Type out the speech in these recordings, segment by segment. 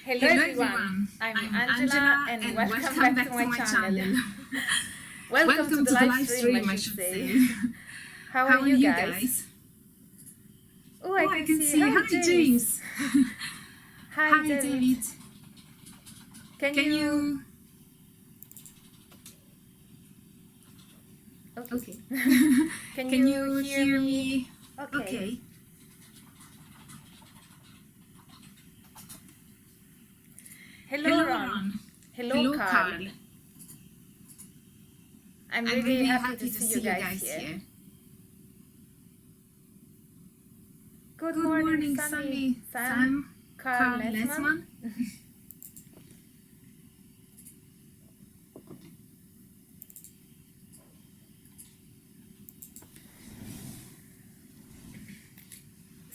Hello everyone, I'm Angela and welcome back to my channel. Welcome to the live stream, I should say. How are you guys? Oh, I can see. Hi James. Hi David. Can you... Okay. Can you hear me? Okay. Hello Ron. Hello Carl. I'm really happy to see you guys here. Good morning, Sammy, Sam, Carl Lesman.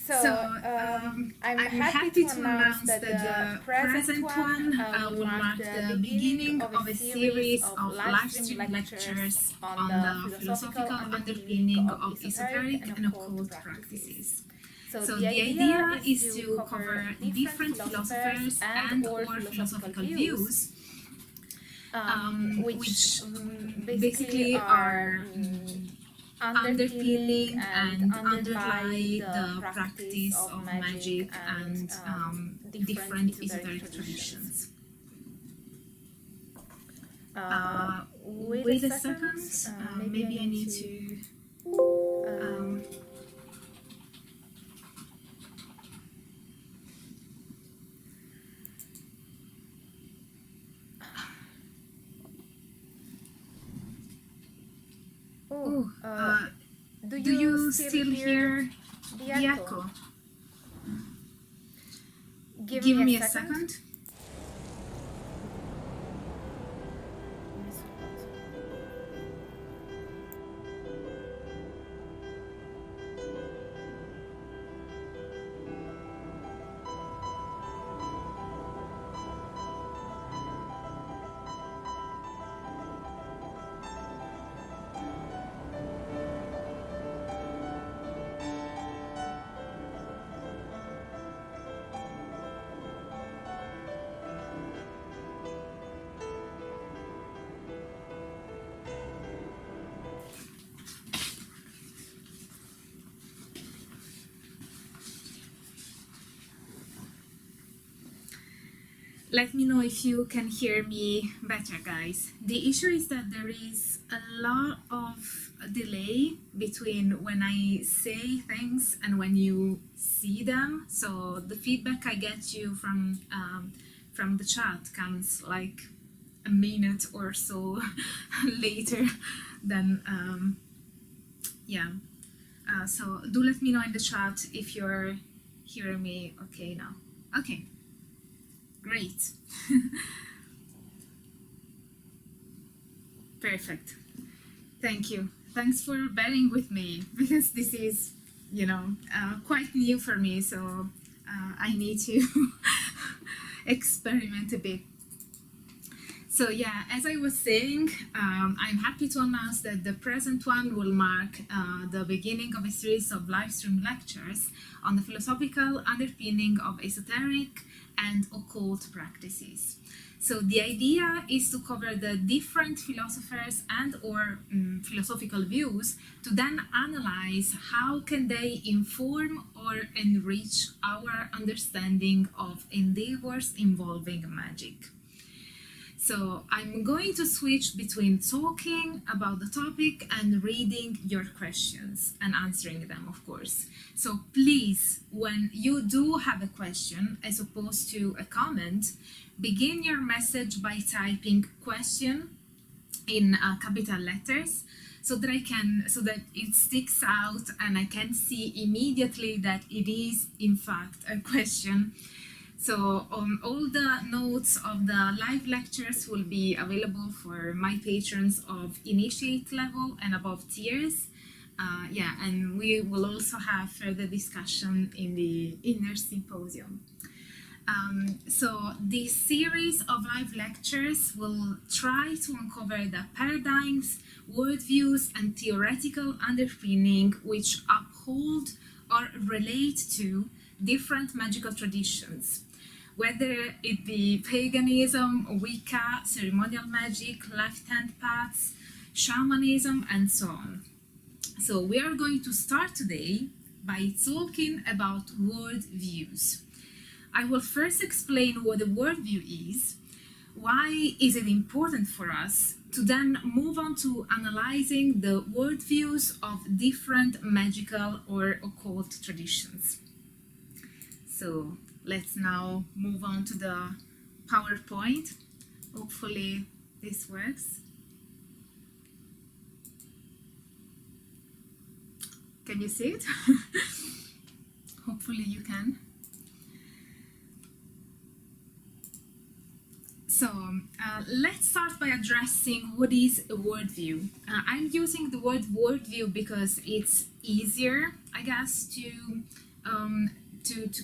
So, I'm happy to announce that the present one will mark the beginning of a series of live stream lectures on the philosophical underpinning of esoteric and occult practices. So the idea is to cover different philosophers and or philosophical views, which basically are underpinning and underlie the practice of magic and different esoteric traditions. Wait a second, maybe I need to... do you still hear the echo? Give me a second. Let me know if you can hear me better, guys. The issue is that there is a lot of delay between when I say things and when you see them. So the feedback I get you from the chat comes like a minute or so later than so do let me know in the chat if you're hearing me okay now. Okay. Great. Perfect. Thank you. Thanks for bearing with me because this is, quite new for me. So I need to experiment a bit. So yeah, as I was saying, I'm happy to announce that the present one will mark the beginning of a series of live stream lectures on the philosophical underpinning of esoteric and occult practices. So the idea is to cover the different philosophers and or philosophical views to then analyze how can they inform or enrich our understanding of endeavors involving magic. So I'm going to switch between talking about the topic and reading your questions and answering them, of course. So please, when you do have a question as opposed to a comment, begin your message by typing question in capital letters so that it sticks out and I can see immediately that it is in fact a question. So all the notes of the live lectures will be available for my patrons of initiate level and above tiers. And we will also have further discussion in the inner symposium. So this series of live lectures will try to uncover the paradigms, worldviews, and theoretical underpinning which uphold or relate to different magical traditions, whether it be paganism, Wicca, ceremonial magic, left-hand paths, shamanism, and so on. So we are going to start today by talking about worldviews. I will first explain what a worldview is, why is it important for us, to then move on to analyzing the worldviews of different magical or occult traditions. So let's now move on to the PowerPoint. Hopefully this works. Can you see it? Hopefully you can. So let's start by addressing what is a worldview. I'm using the word worldview because it's easier, I guess, to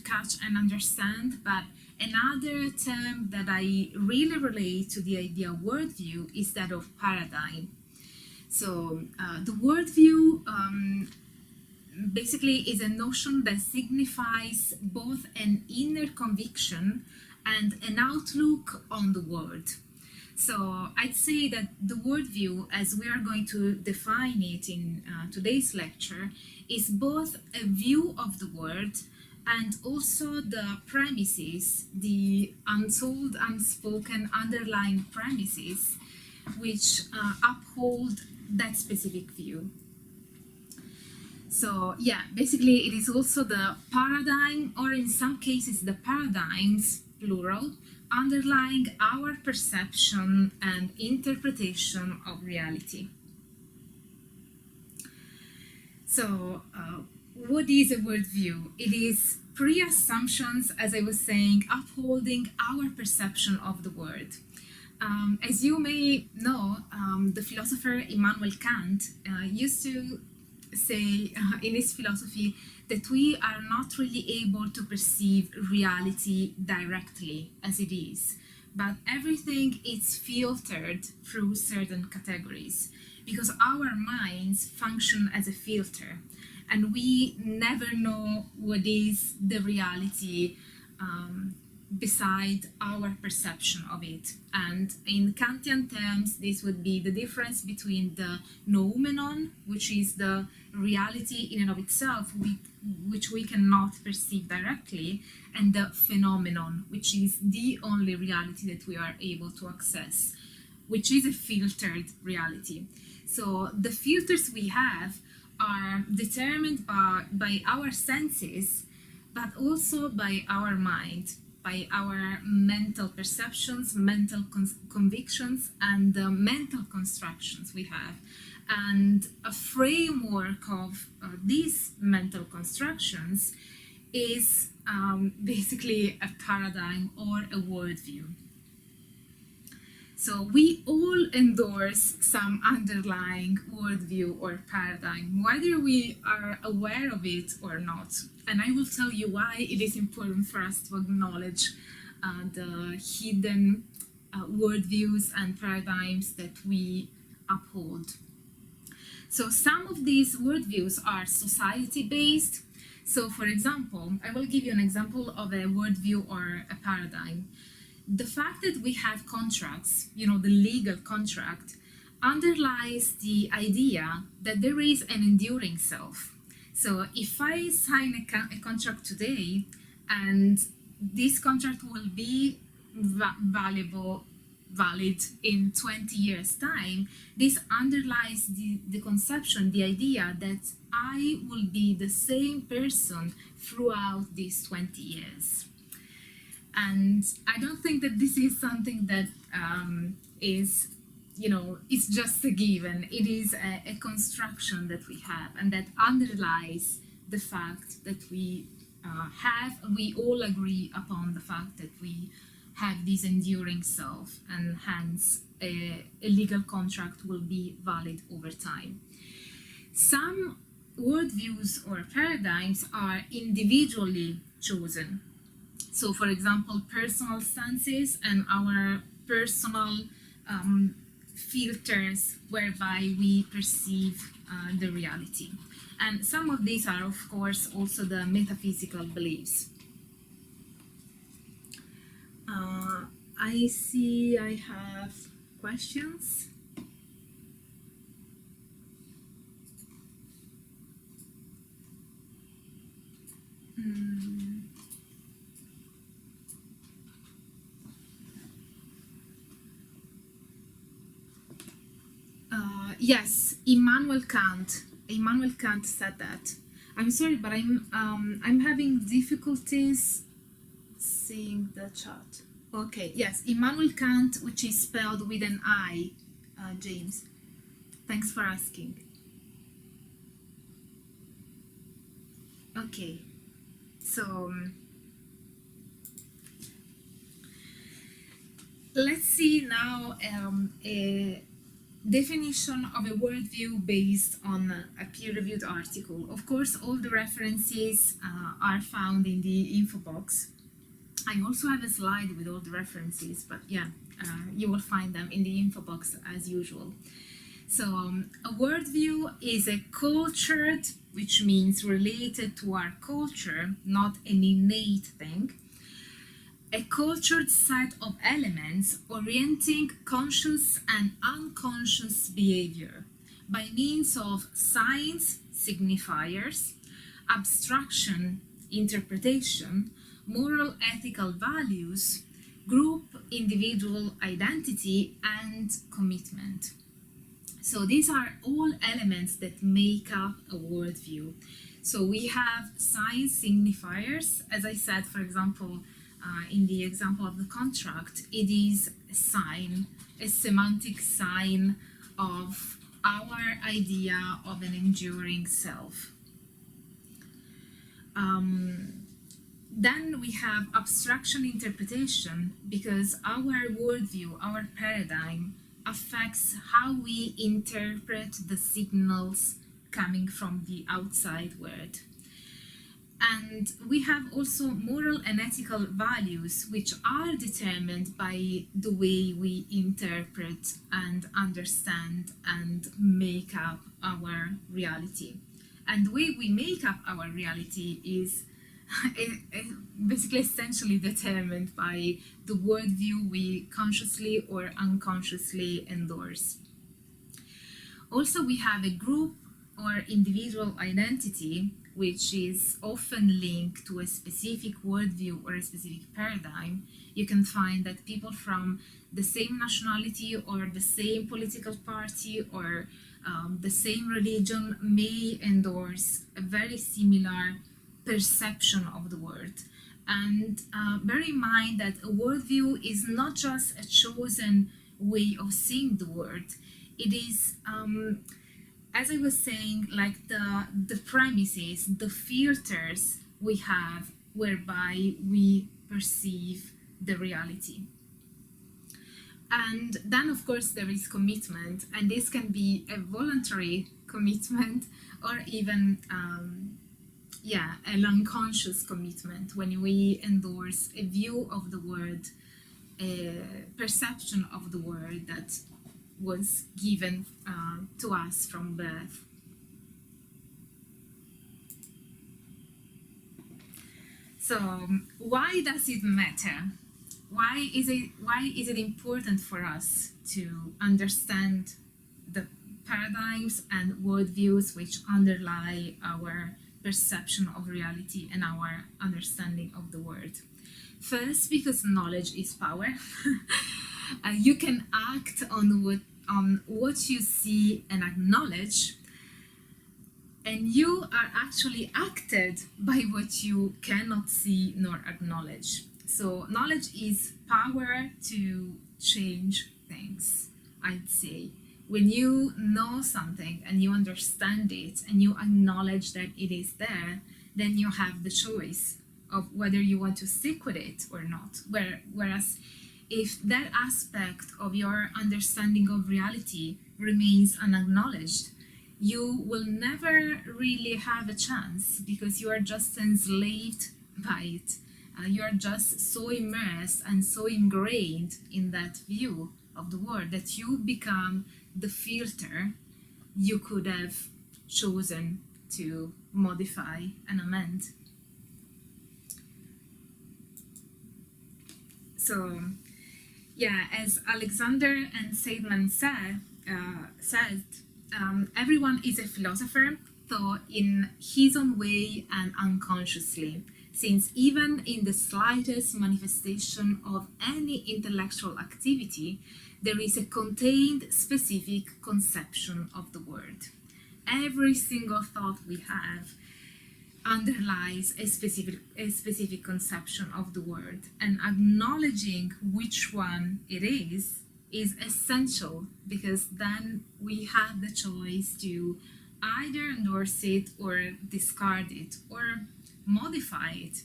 catch and understand, but another term that I really relate to the idea of worldview is that of paradigm. So the worldview basically is a notion that signifies both an inner conviction and an outlook on the world. So I'd say that the worldview, as we are going to define it in today's lecture, is both a view of the world and also the premises, the untold, unspoken, underlying premises, which uphold that specific view. So yeah, basically it is also the paradigm, or in some cases the paradigms, plural, underlying our perception and interpretation of reality. So what is a worldview? It is pre-assumptions, as I was saying, upholding our perception of the world. As you may know, the philosopher Immanuel Kant used to say in his philosophy that we are not really able to perceive reality directly as it is, but everything is filtered through certain categories, because our minds function as a filter, and we never know what is the reality beside our perception of it. And in Kantian terms, this would be the difference between the noumenon, which is the reality in and of itself, which we cannot perceive directly, and the phenomenon, which is the only reality that we are able to access, which is a filtered reality. So the filters we have are determined by our senses, but also by our mind, by our mental perceptions, mental convictions, and the mental constructions we have. And a framework of these mental constructions is basically a paradigm or a worldview. So we all endorse some underlying worldview or paradigm, whether we are aware of it or not. And I will tell you why it is important for us to acknowledge the hidden worldviews and paradigms that we uphold. So some of these worldviews are society-based. So for example, I will give you an example of a worldview or a paradigm. The fact that we have contracts, the legal contract, underlies the idea that there is an enduring self. So if I sign a contract today, and this contract will be valid in 20 years' time, this underlies the conception, the idea that I will be the same person throughout these 20 years. And I don't think that this is something that is, it's just a given. It is a construction that we have, and that underlies the fact that we all agree upon the fact that we have this enduring self, and hence a legal contract will be valid over time. Some worldviews or paradigms are individually chosen. So, for example, personal stances and our personal filters whereby we perceive the reality. And some of these are, of course, also the metaphysical beliefs. I see I have questions. Yes, Immanuel Kant. Immanuel Kant said that. I'm sorry, but I'm having difficulties seeing the chat. Okay, yes, Immanuel Kant, which is spelled with an I, James. Thanks for asking. Okay, so let's see now a definition of a worldview based on a peer-reviewed article. Of course, all the references are found in the info box. I also have a slide with all the references, but yeah, you will find them in the info box as usual. So a worldview is a cultured, which means related to our culture, not an innate thing, a cultured set of elements orienting conscious and unconscious behavior by means of signs, signifiers, abstraction, interpretation, moral ethical values, group individual identity, and commitment. So these are all elements that make up a worldview. So we have signs, signifiers. As I said, for example, in the example of the contract, it is a sign, a semantic sign of our idea of an enduring self. Then we have abstraction interpretation, because our worldview, our paradigm, affects how we interpret the signals coming from the outside world. And we have also moral and ethical values, which are determined by the way we interpret and understand and make up our reality. And the way we make up our reality is basically essentially determined by the worldview we consciously or unconsciously endorse. Also, we have a group or individual identity, which is often linked to a specific worldview or a specific paradigm. You can find that people from the same nationality or the same political party or the same religion may endorse a very similar perception of the world. And bear in mind that a worldview is not just a chosen way of seeing the world. It is, as I was saying, like the premises, the filters we have whereby we perceive the reality. And then, of course, there is commitment, and this can be a voluntary commitment or even an unconscious commitment when we endorse a view of the world, a perception of the world that was given to us from birth. So why does it matter? Why is it important for us to understand the paradigms and worldviews which underlie our perception of reality and our understanding of the world? First, because knowledge is power. You can act on what you see and acknowledge, and you are actually acted by what you cannot see nor acknowledge. So knowledge is power to change things, I'd say. When you know something and you understand it and you acknowledge that it is there, then you have the choice of whether you want to stick with it or not. Whereas if that aspect of your understanding of reality remains unacknowledged, you will never really have a chance, because you are just enslaved by it. You are just so immersed and so ingrained in that view of the world that you become the filter you could have chosen to modify and amend. So, yeah, as Alexander and Seidman said, everyone is a philosopher, though in his own way and unconsciously, since even in the slightest manifestation of any intellectual activity, there is a contained specific conception of the word. Every single thought we have underlies a specific conception of the word, and acknowledging which one it is essential, because then we have the choice to either endorse it or discard it or modify it.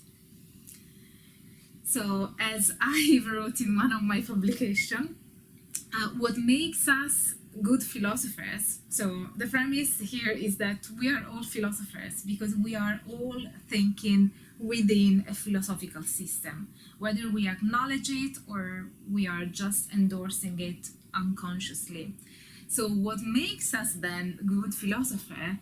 So, as I wrote in one of my publications, what makes us good philosophers, so the premise here is that we are all philosophers because we are all thinking within a philosophical system, whether we acknowledge it or we are just endorsing it unconsciously. So what makes us then good philosophers,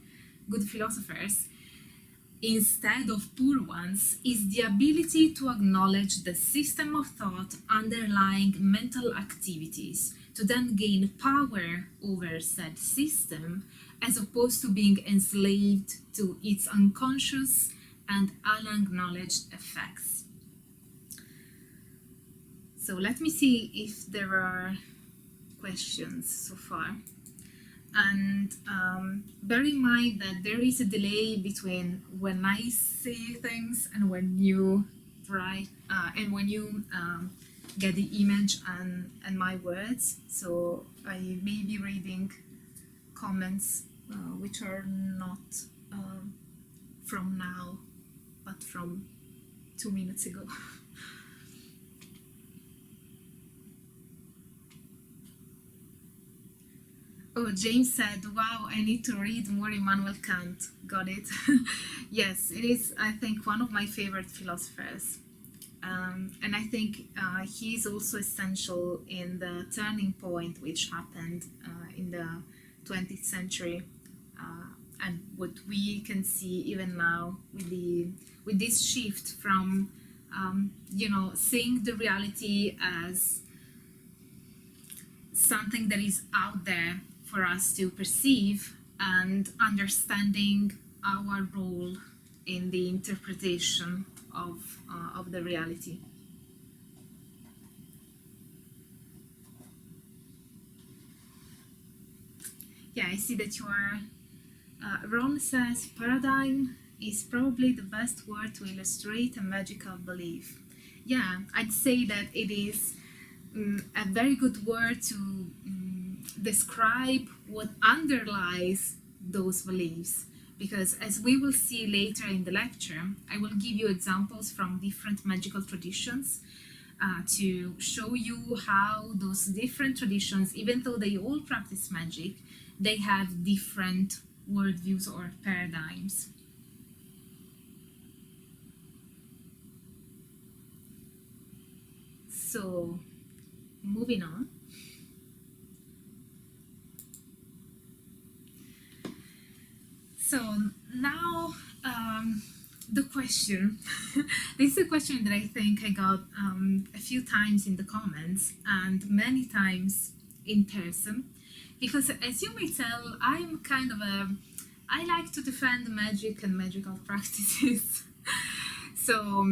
instead of poor ones, is the ability to acknowledge the system of thought underlying mental activities, to then gain power over said system, as opposed to being enslaved to its unconscious and unacknowledged effects. So let me see if there are questions so far. And bear in mind that there is a delay between when I say things and when you write, and when you get the image and my words. So I may be reading comments which are not from now, but from 2 minutes ago. Oh, James said, wow, I need to read more Immanuel Kant. Got it. Yes, it is, I think, one of my favorite philosophers. And I think he's also essential in the turning point which happened in the 20th century, and what we can see even now with this shift from seeing the reality as something that is out there for us to perceive, and understanding our role in the interpretation of the reality. Yeah, I see that you are. Ron says paradigm is probably the best word to illustrate a magical belief. Yeah, I'd say that it is a very good word to describe what underlies those beliefs, because as we will see later in the lecture, I will give you examples from different magical traditions to show you how those different traditions, even though they all practice magic, they have different worldviews or paradigms. So, moving on. So now the question, this is a question that I think I got a few times in the comments and many times in person, because as you may tell, I'm kind of I like to defend magic and magical practices. So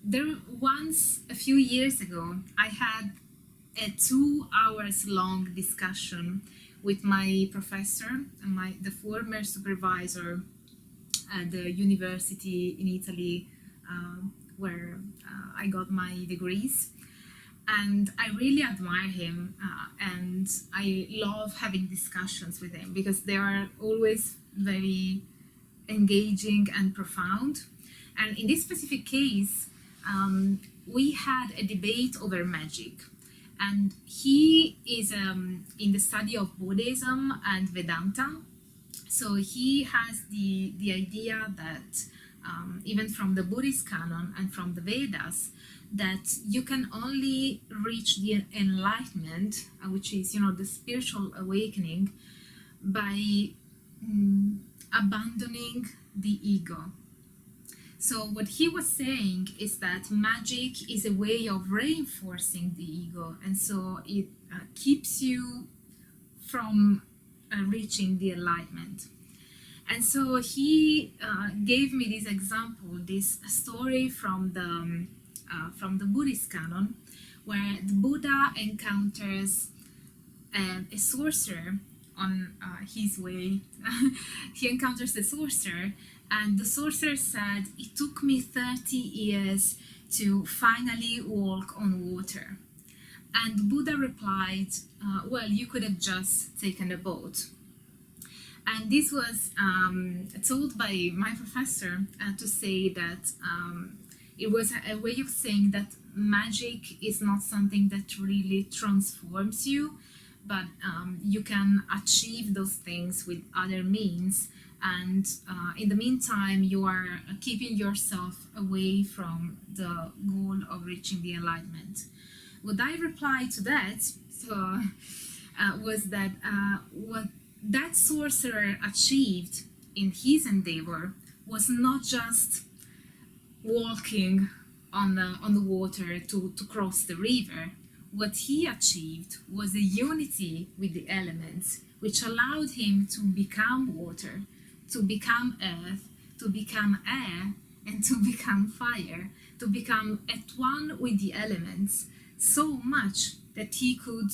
there once, a few years ago, I had a 2 hours long discussion with my professor and the former supervisor at the university in Italy where I got my degrees. And I really admire him and I love having discussions with him because they are always very engaging and profound. And in this specific case, we had a debate over magic. And he is in the study of Buddhism and Vedanta. So he has the idea that even from the Buddhist canon and from the Vedas, that you can only reach the enlightenment, which is, the spiritual awakening, by abandoning the ego. So what he was saying is that magic is a way of reinforcing the ego, and so it keeps you from reaching the enlightenment. And so he gave me this example, this story from the Buddhist canon, where the Buddha encounters a sorcerer on his way. He encounters a sorcerer, and the sorcerer said, "It took me 30 years to finally walk on water." And Buddha replied, "Well, you could have just taken a boat." And this was told by my professor to say that it was a way of saying that magic is not something that really transforms you, but you can achieve those things with other means. And in the meantime, you are keeping yourself away from the goal of reaching the enlightenment. What I replied to that was that what that sorcerer achieved in his endeavor was not just walking on the water to cross the river. What he achieved was a unity with the elements, which allowed him to become water, to become earth, to become air, and to become fire, to become at one with the elements, so much that he could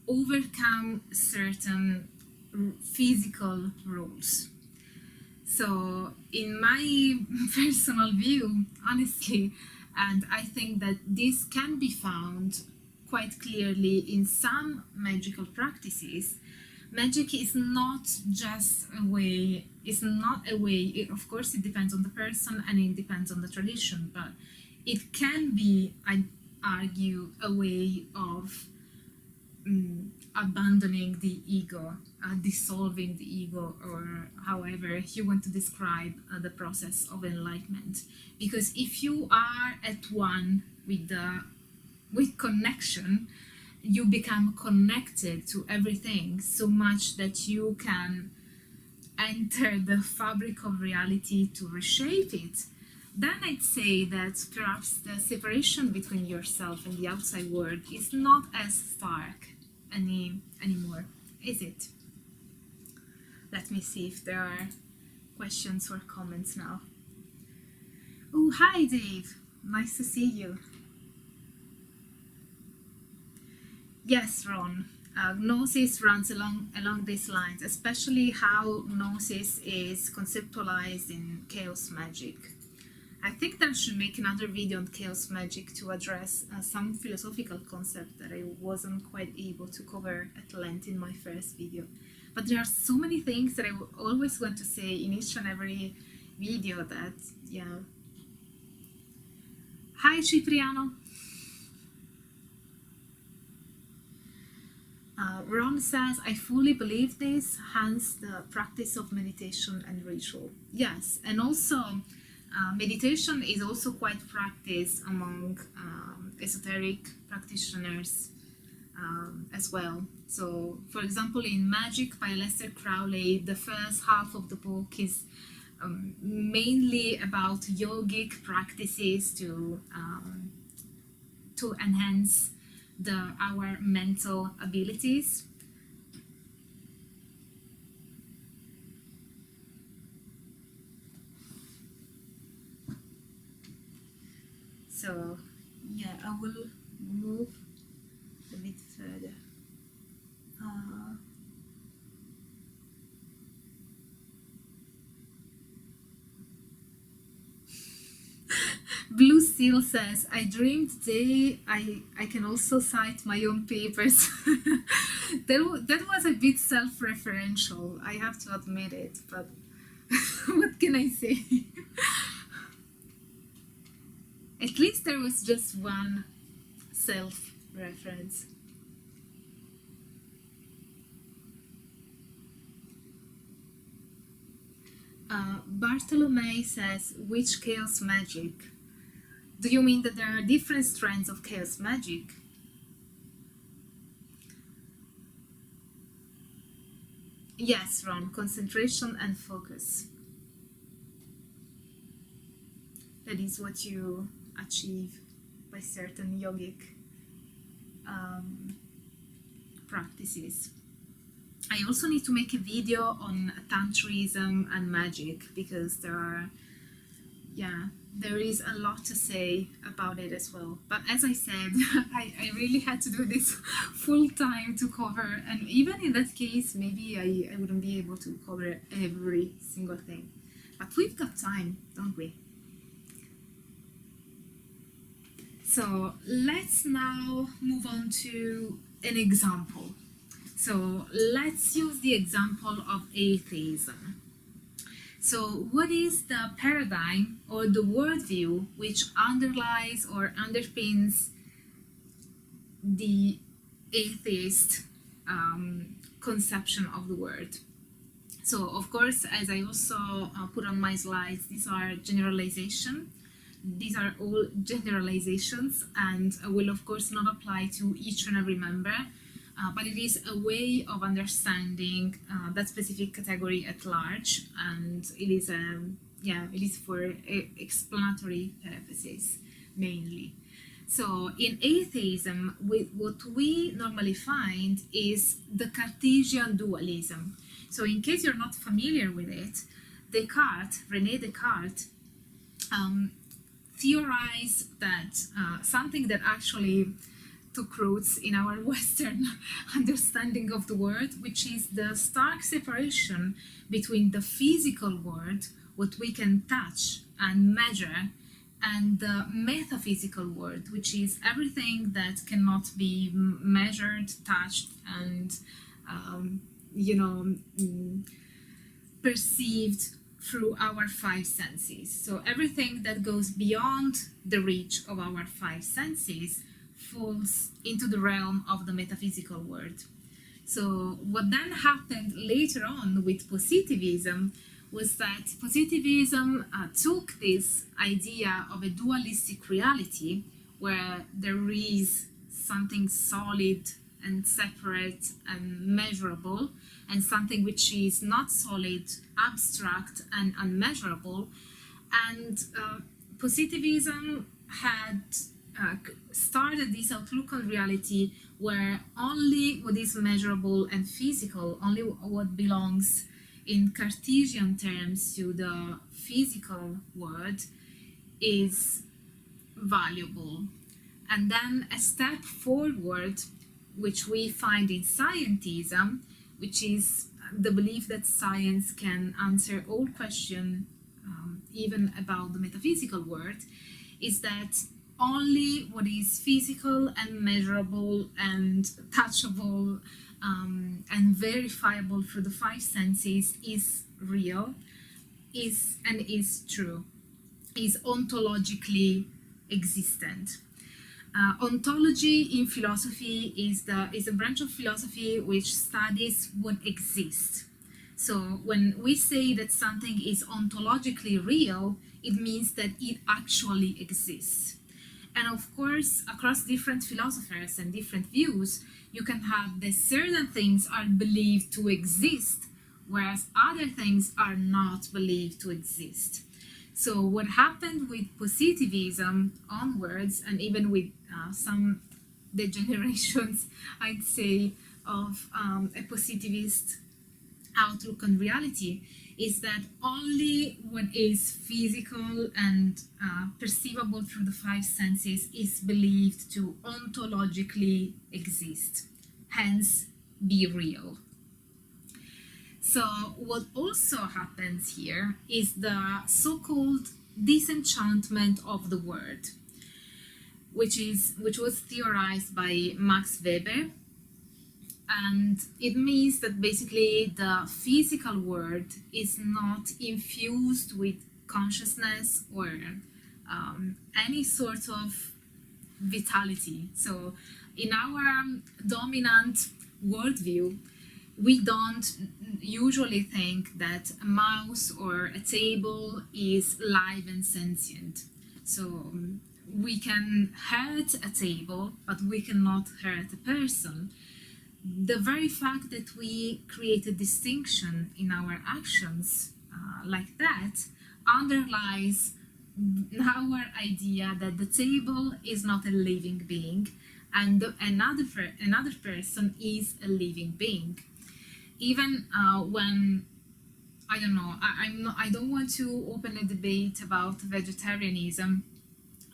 overcome certain physical rules. So in my personal view, honestly, and I think that this can be found quite clearly in some magical practices, magic is not just a way, of course it depends on the person and it depends on the tradition, but it can be, I argue, a way of abandoning the ego, dissolving the ego, or however you want to describe the process of enlightenment. Because if you are at one with connection, you become connected to everything so much that you can enter the fabric of reality to reshape it. Then I'd say that perhaps the separation between yourself and the outside world is not as stark anymore, is it? Let me see if there are questions or comments now. Oh, hi Dave, nice to see you. Yes, Ron, Gnosis runs along these lines, especially how Gnosis is conceptualized in chaos magic. I think that I should make another video on chaos magic to address some philosophical concepts that I wasn't quite able to cover at length in my first video. But there are so many things that I always want to say in each and every video that, yeah. Hi, Cipriano. Ron says, I fully believe this, hence the practice of meditation and ritual. Yes, and also meditation is also quite practiced among esoteric practitioners as well. So, for example, in Magic by Aleister Crowley, the first half of the book is mainly about yogic practices to enhance our mental abilities. So, yeah, I will move a bit further. Blue Seal says, I dreamed today I can also cite my own papers. That was a bit self-referential, I have to admit it, but what can I say? At least there was just one self-reference. Bartolome says, which chaos magic? Do you mean that there are different strands of chaos magic? Yes, Ron, concentration and focus. That is what you achieve by certain yogic practices. I also need to make a video on Tantrism and magic, because there is a lot to say about it as well. But as I said, I really had to do this full time to cover, and even in that case, maybe I wouldn't be able to cover every single thing. But we've got time, don't we? So let's now move on to an example. So let's use the example of atheism. So what is the paradigm or the worldview which underlies or underpins the atheist conception of the world? So of course, as I also put on my slides, these are generalization. These are all generalizations and will of course not apply to each and every member. But it is a way of understanding that specific category at large, and it is it is for explanatory purposes mainly. So in atheism, what we normally find is the Cartesian dualism. So in case you're not familiar with it, René Descartes theorized that something that actually took roots in our Western understanding of the world, which is the stark separation between the physical world, what we can touch and measure, and the metaphysical world, which is everything that cannot be measured, touched, and perceived through our five senses. So everything that goes beyond the reach of our five senses falls into the realm of the metaphysical world. So what then happened later on with positivism was that positivism took this idea of a dualistic reality where there is something solid and separate and measurable, and something which is not solid, abstract and unmeasurable. And positivism had started this outlook on reality where only what is measurable and physical, only what belongs in Cartesian terms to the physical world, is valuable. And then a step forward, which we find in scientism, which is the belief that science can answer all questions, even about the metaphysical world, is that only what is physical and measurable and touchable and verifiable through the five senses is real, is true, is ontologically existent. Ontology in philosophy is a branch of philosophy which studies what exists. So when we say that something is ontologically real, it means that it actually exists. And of course, across different philosophers and different views, you can have that certain things are believed to exist, whereas other things are not believed to exist. So what happened with positivism onwards, and even with some degenerations, I'd say, of a positivist outlook on reality, is that only what is physical and perceivable through the five senses is believed to ontologically exist, hence be real. So what also happens here is the so-called disenchantment of the word, which was theorized by Max Weber. And it means that basically the physical world is not infused with consciousness or any sort of vitality. So in our dominant worldview, we don't usually think that a mouse or a table is live and sentient. So we can hurt a table, but we cannot hurt a person. The very fact that we create a distinction in our actions like that underlies our idea that the table is not a living being, and another person is a living being. Even when, I don't know, I don't want to open a debate about vegetarianism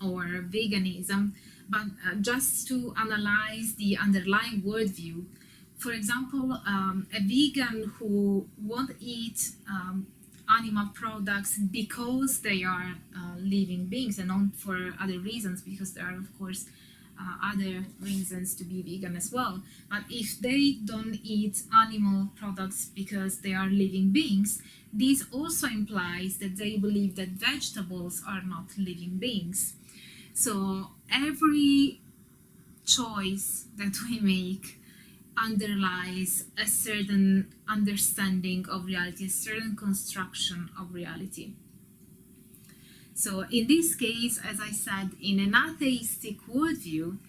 or veganism, but just to analyze the underlying worldview. For example, a vegan who won't eat animal products because they are living beings, and not for other reasons, because there are, of course, other reasons to be vegan as well. But if they don't eat animal products because they are living beings, this also implies that they believe that vegetables are not living beings. So every choice that we make underlies a certain understanding of reality, a certain construction of reality. So in this case, as I said, in an atheistic worldview,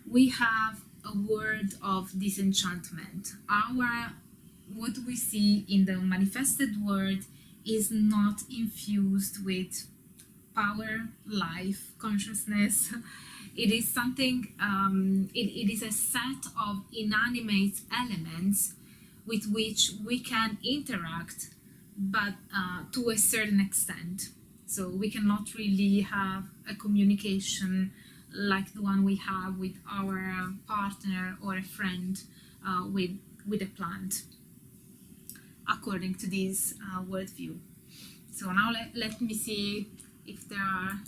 we have a world of disenchantment. What we see in the manifested world is not infused with power, life, consciousness. It is something, it is a set of inanimate elements with which we can interact, but to a certain extent. So we cannot really have a communication like the one we have with our partner or a friend with a plant, according to this worldview. So now let me see if there are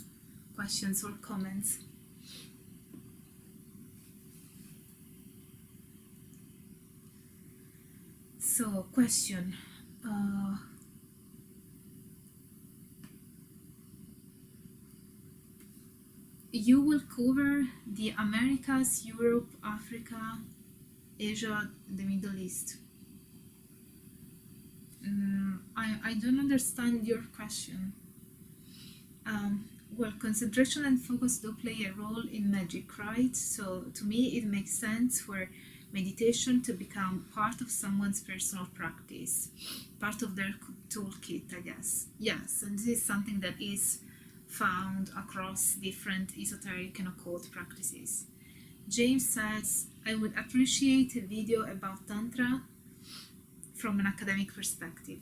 questions or comments. So, question. You will cover the Americas, Europe, Africa, Asia, the Middle East. I don't understand your question. Well, concentration and focus do play a role in magic, right? So to me, it makes sense for meditation to become part of someone's personal practice, part of their toolkit, I guess. Yes, and this is something that is found across different esoteric and occult practices. James says, I would appreciate a video about Tantra from an academic perspective.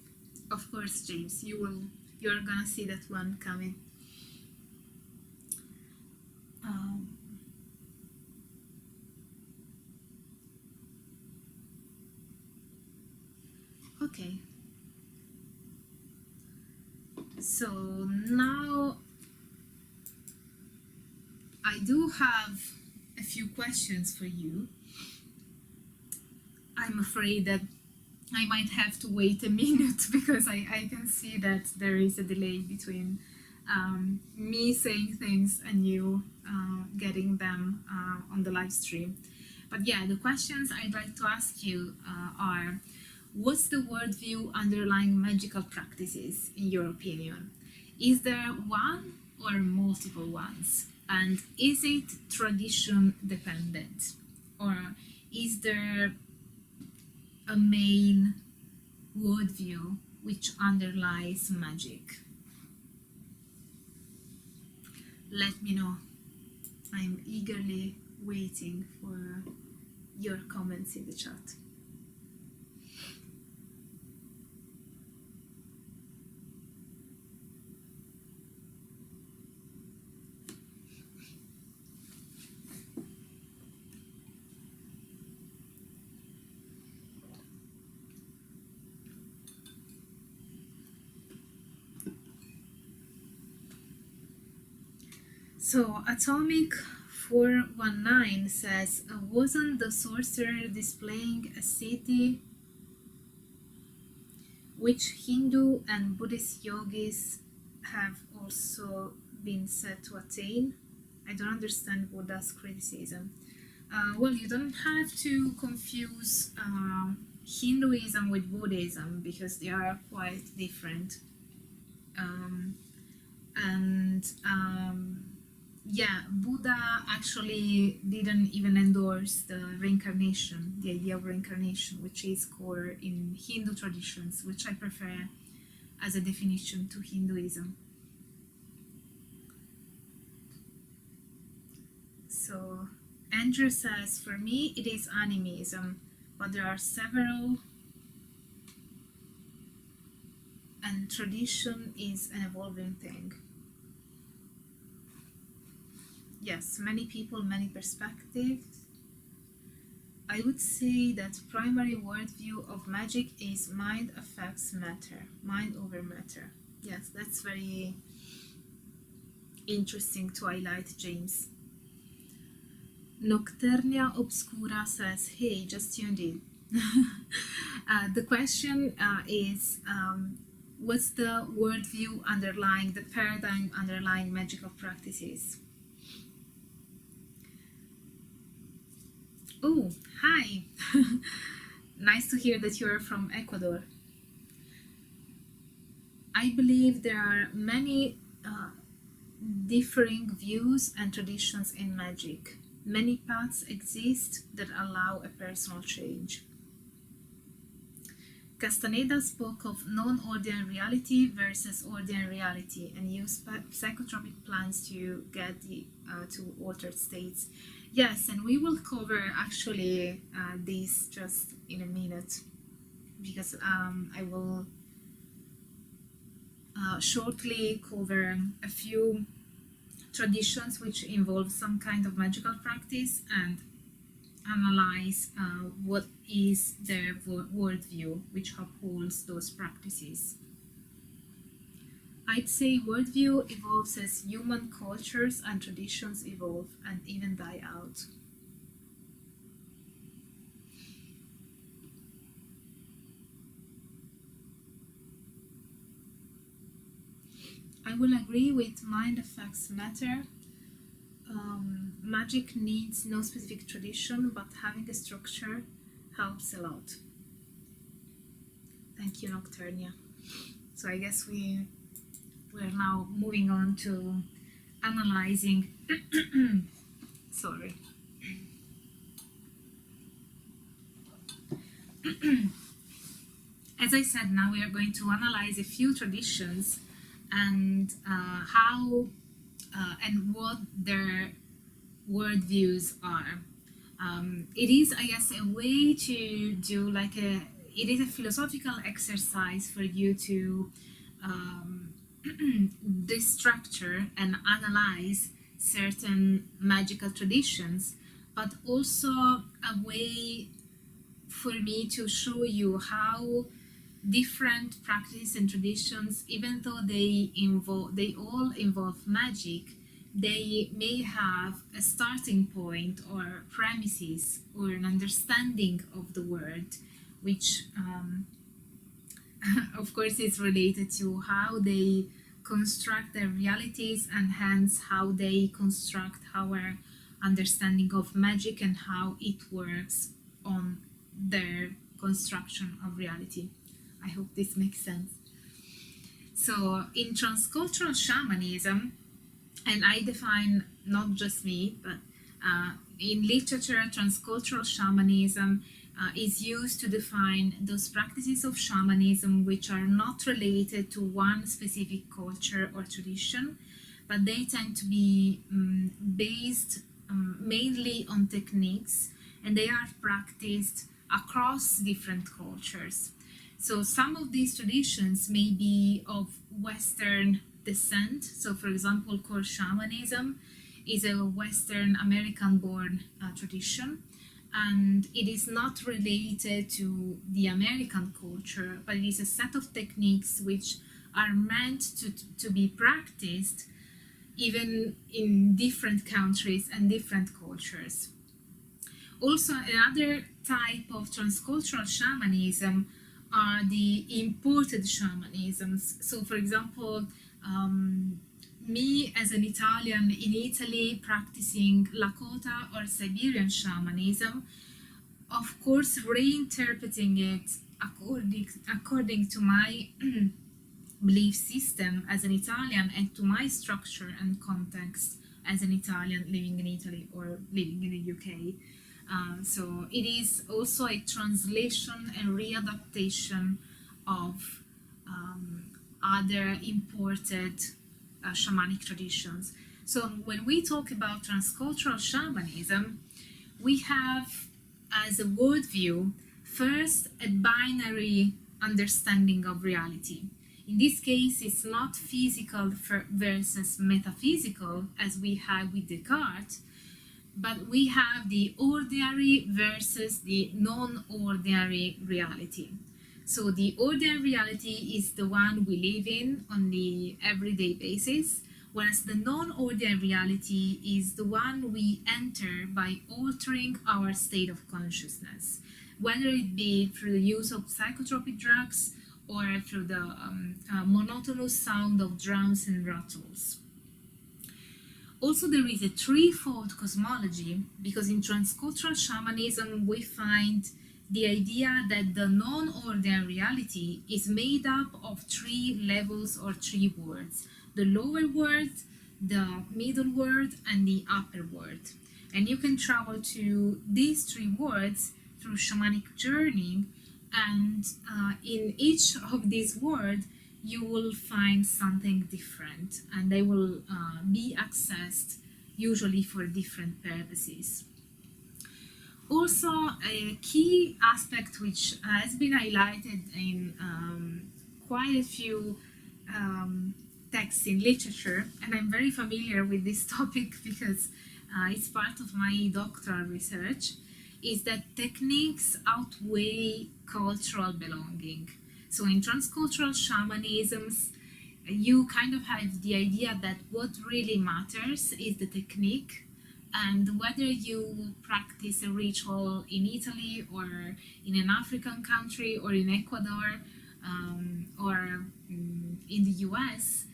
Of course, James, you're gonna see that one coming. Okay. So now I do have a few questions for you. I'm afraid that I might have to wait a minute because I can see that there is a delay between me saying things and you getting them on the live stream. But yeah, the questions I'd like to ask you are, what's the worldview underlying magical practices in your opinion? Is there one or multiple ones? And is it tradition dependent? Or is there a main worldview which underlies magic? Let me know. I'm eagerly waiting for your comments in the chat. So Atomic 419 says, wasn't the sorcerer displaying a city which Hindu and Buddhist yogis have also been said to attain? I don't understand Buddha's criticism. Well, you don't have to confuse Hinduism with Buddhism because they are quite different. Yeah, Buddha actually didn't even endorse the reincarnation, the idea of reincarnation, which is core in Hindu traditions, which I prefer as a definition to Hinduism. So Andrew says, for me it is animism, but there are several, and tradition is an evolving thing. Yes, many people, many perspectives. I would say that primary worldview of magic is mind affects matter, mind over matter. Yes, that's very interesting to highlight, James. Nocturnia Obscura says, hey, just tuned in. The question is, what's the worldview underlying, the paradigm underlying magical practices? Oh, hi! Nice to hear that you're from Ecuador. I believe there are many differing views and traditions in magic. Many paths exist that allow a personal change. Castaneda spoke of non-ordinary reality versus ordinary reality and used psychotropic plants to get to altered states. Yes, and we will cover actually this just in a minute, because I will shortly cover a few traditions which involve some kind of magical practice and analyze what is their worldview which upholds those practices. I'd say worldview evolves as human cultures and traditions evolve and even die out. I will agree with mind affects matter. Magic needs no specific tradition, but having a structure helps a lot. Thank you, Nocturnia. So I guess we're now moving on to analyzing sorry. As I said, now we are going to analyze a few traditions and how and what their worldviews are. It is, I guess, a way to do like it is a philosophical exercise for you to destructure and analyze certain magical traditions, but also a way for me to show you how different practices and traditions, even though they all involve magic, they may have a starting point or premises or an understanding of the world, which of course is related to how they construct their realities and hence how they construct our understanding of magic and how it works on their construction of reality. I hope this makes sense. So in transcultural shamanism, and I define not just me, but in literature, transcultural shamanism is used to define those practices of shamanism which are not related to one specific culture or tradition, but they tend to be based mainly on techniques, and they are practiced across different cultures. So some of these traditions may be of Western descent. So for example, core shamanism is a Western American-born tradition, and it is not related to the American culture, but it is a set of techniques which are meant to be practiced even in different countries and different cultures. Also, another type of transcultural shamanism are the imported shamanisms. So for example, me as an Italian in Italy practicing Lakota or Siberian shamanism, of course reinterpreting it according to my belief system as an Italian and to my structure and context as an Italian living in Italy or living in the UK. So it is also a translation and readaptation of other imported shamanic traditions. So when we talk about transcultural shamanism, we have as a worldview first a binary understanding of reality. In this case, it's not physical versus metaphysical as we have with Descartes, but we have the ordinary versus the non-ordinary reality. So the ordinary reality is the one we live in on the everyday basis, whereas the non-ordinary reality is the one we enter by altering our state of consciousness, whether it be through the use of psychotropic drugs or through the monotonous sound of drums and rattles. Also, there is a threefold cosmology, because in transcultural shamanism we find the idea that the non-ordinary reality is made up of three levels or three worlds: the lower world, the middle world, and the upper world. And you can travel to these three worlds through shamanic journey, and in each of these worlds you will find something different, and they will be accessed usually for different purposes. Also, a key aspect which has been highlighted in quite a few texts in literature, and I'm very familiar with this topic because it's part of my doctoral research, is that techniques outweigh cultural belonging. So in transcultural shamanisms, you kind of have the idea that what really matters is the technique, and whether you practice a ritual in Italy or in an African country or in Ecuador or in the US,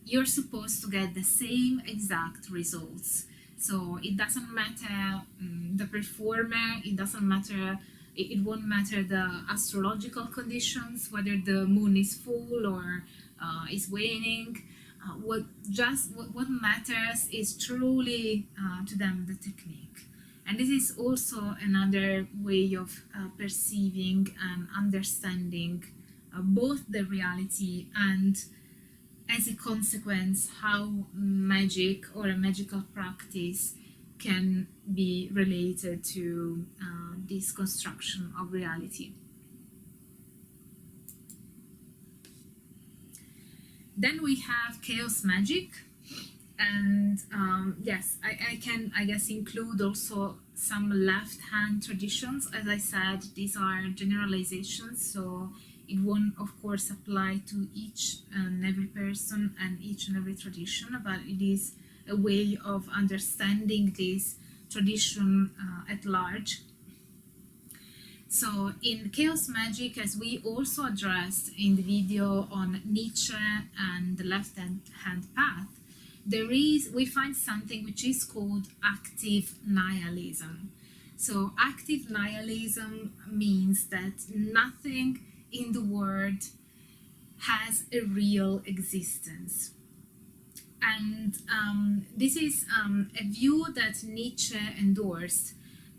you're supposed to get the same exact results. So it doesn't matter the performer, it won't matter the astrological conditions, whether the moon is full or is waning. What matters is truly to them the technique. And this is also another way of perceiving and understanding both the reality and, as a consequence, how magic or a magical practice can be related to this construction of reality. Then we have chaos magic, and yes, I can, I guess, include also some left-hand traditions. As I said, these are generalizations, so it won't, of course, apply to each and every person and each and every tradition, but it is a way of understanding this tradition at large. So in chaos magic, as we also addressed in the video on Nietzsche and the left-hand path, we find something which is called active nihilism. So active nihilism means that nothing in the world has a real existence. And this is a view that Nietzsche endorsed.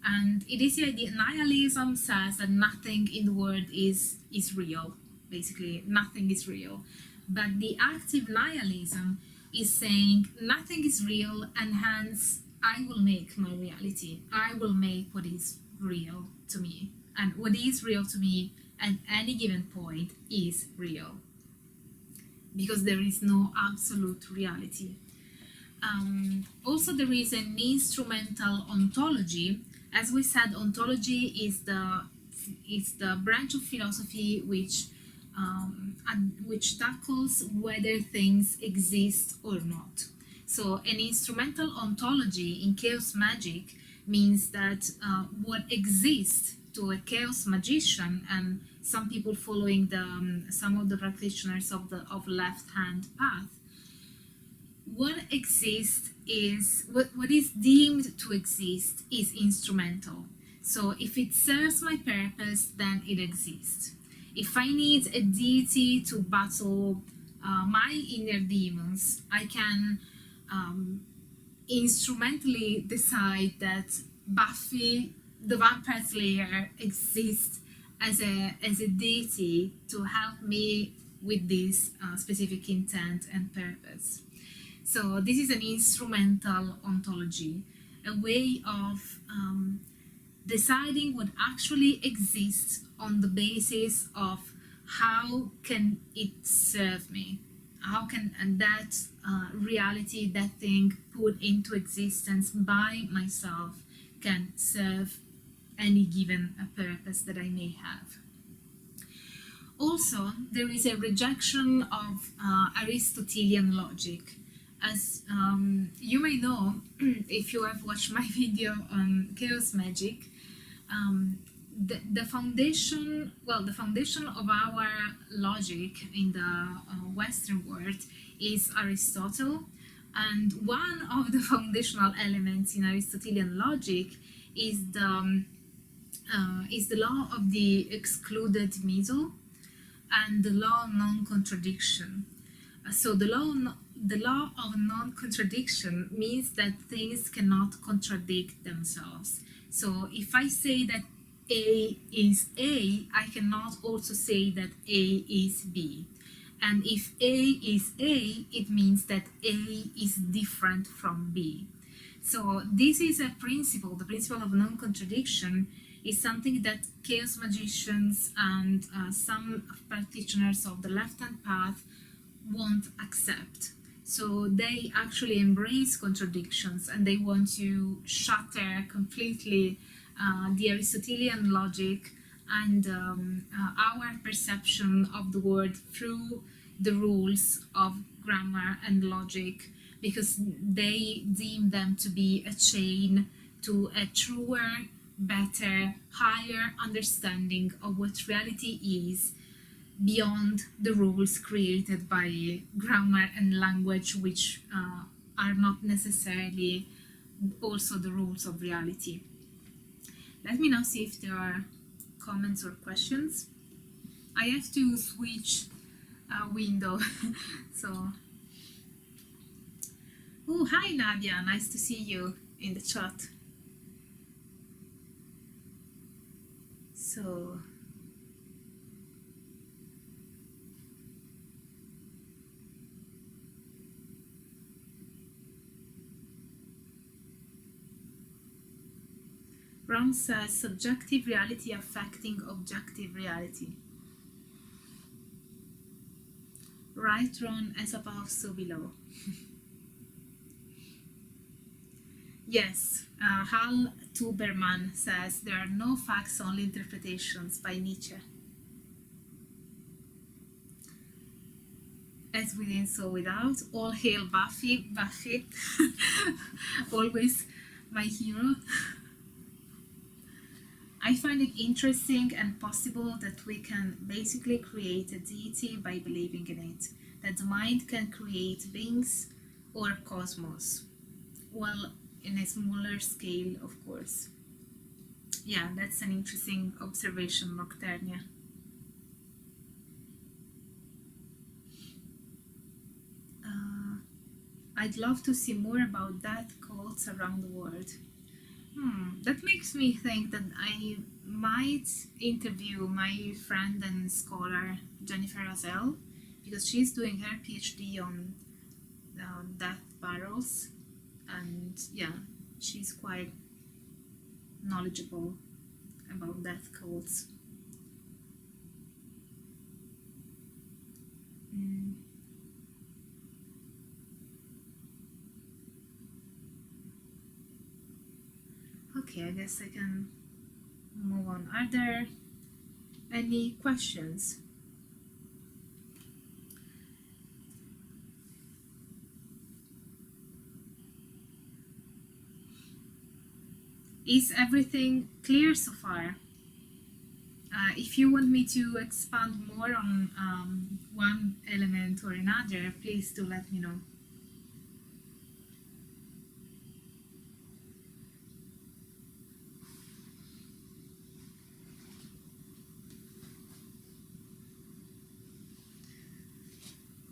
And it is the idea, nihilism says that nothing in the world is real. Basically, nothing is real. But the active nihilism is saying nothing is real, and hence I will make my reality. I will make what is real to me. And what is real to me at any given point is real, because there is no absolute reality. Also, there is an instrumental ontology. As we said, ontology is the branch of philosophy which tackles whether things exist or not. So an instrumental ontology in chaos magic means that what exists to a chaos magician, and some people following some of the practitioners of left-hand path, what exists is what is deemed to exist is instrumental. So if it serves my purpose, then it exists. If I need a deity to battle my inner demons, I can instrumentally decide that Buffy the Vampire Slayer exists as a deity to help me with this specific intent and purpose. So this is an instrumental ontology, a way of deciding what actually exists on the basis of how can it serve me, how can that reality, that thing put into existence by myself, can serve any given purpose that I may have. Also, there is a rejection of Aristotelian logic. As you may know, if you have watched my video on chaos magic, the foundation of our logic in the Western world is Aristotle, and one of the foundational elements in Aristotelian logic is the law of the excluded middle and the law of non-contradiction. So the law of non-contradiction means that things cannot contradict themselves. So if I say that A is A, I cannot also say that A is B. And if A is A, it means that A is different from B. So this is a principle, the principle of non-contradiction is something that chaos magicians and some practitioners of the left-hand path won't accept. So they actually embrace contradictions and they want to shatter completely the Aristotelian logic and our perception of the world through the rules of grammar and logic, because they deem them to be a chain to a truer, better, higher understanding of what reality is beyond the rules created by grammar and language, which are not necessarily also the rules of reality. Let me now see if there are comments or questions. I have to switch window. So, oh, hi Nadia, nice to see you in the chat. So, Ron says subjective reality affecting objective reality. Right, Ron, as above, so below. Yes, Hal Tuberman says there are no facts, only interpretations by Nietzsche. As within, so without. All hail Buffy, Buffy, always my hero. I find it interesting and possible that we can basically create a deity by believing in it, that the mind can create beings or a cosmos. Well, in a smaller scale, of course. Yeah, that's an interesting observation, Nocturnia. I'd love to see more about that cults around the world. That makes me think that I might interview my friend and scholar Jennifer Azell, because she's doing her PhD on death barrels, and yeah, she's quite knowledgeable about death cults. Okay, I guess I can move on. Are there any questions? Is everything clear so far? If you want me to expand more on one element or another, please do let me know.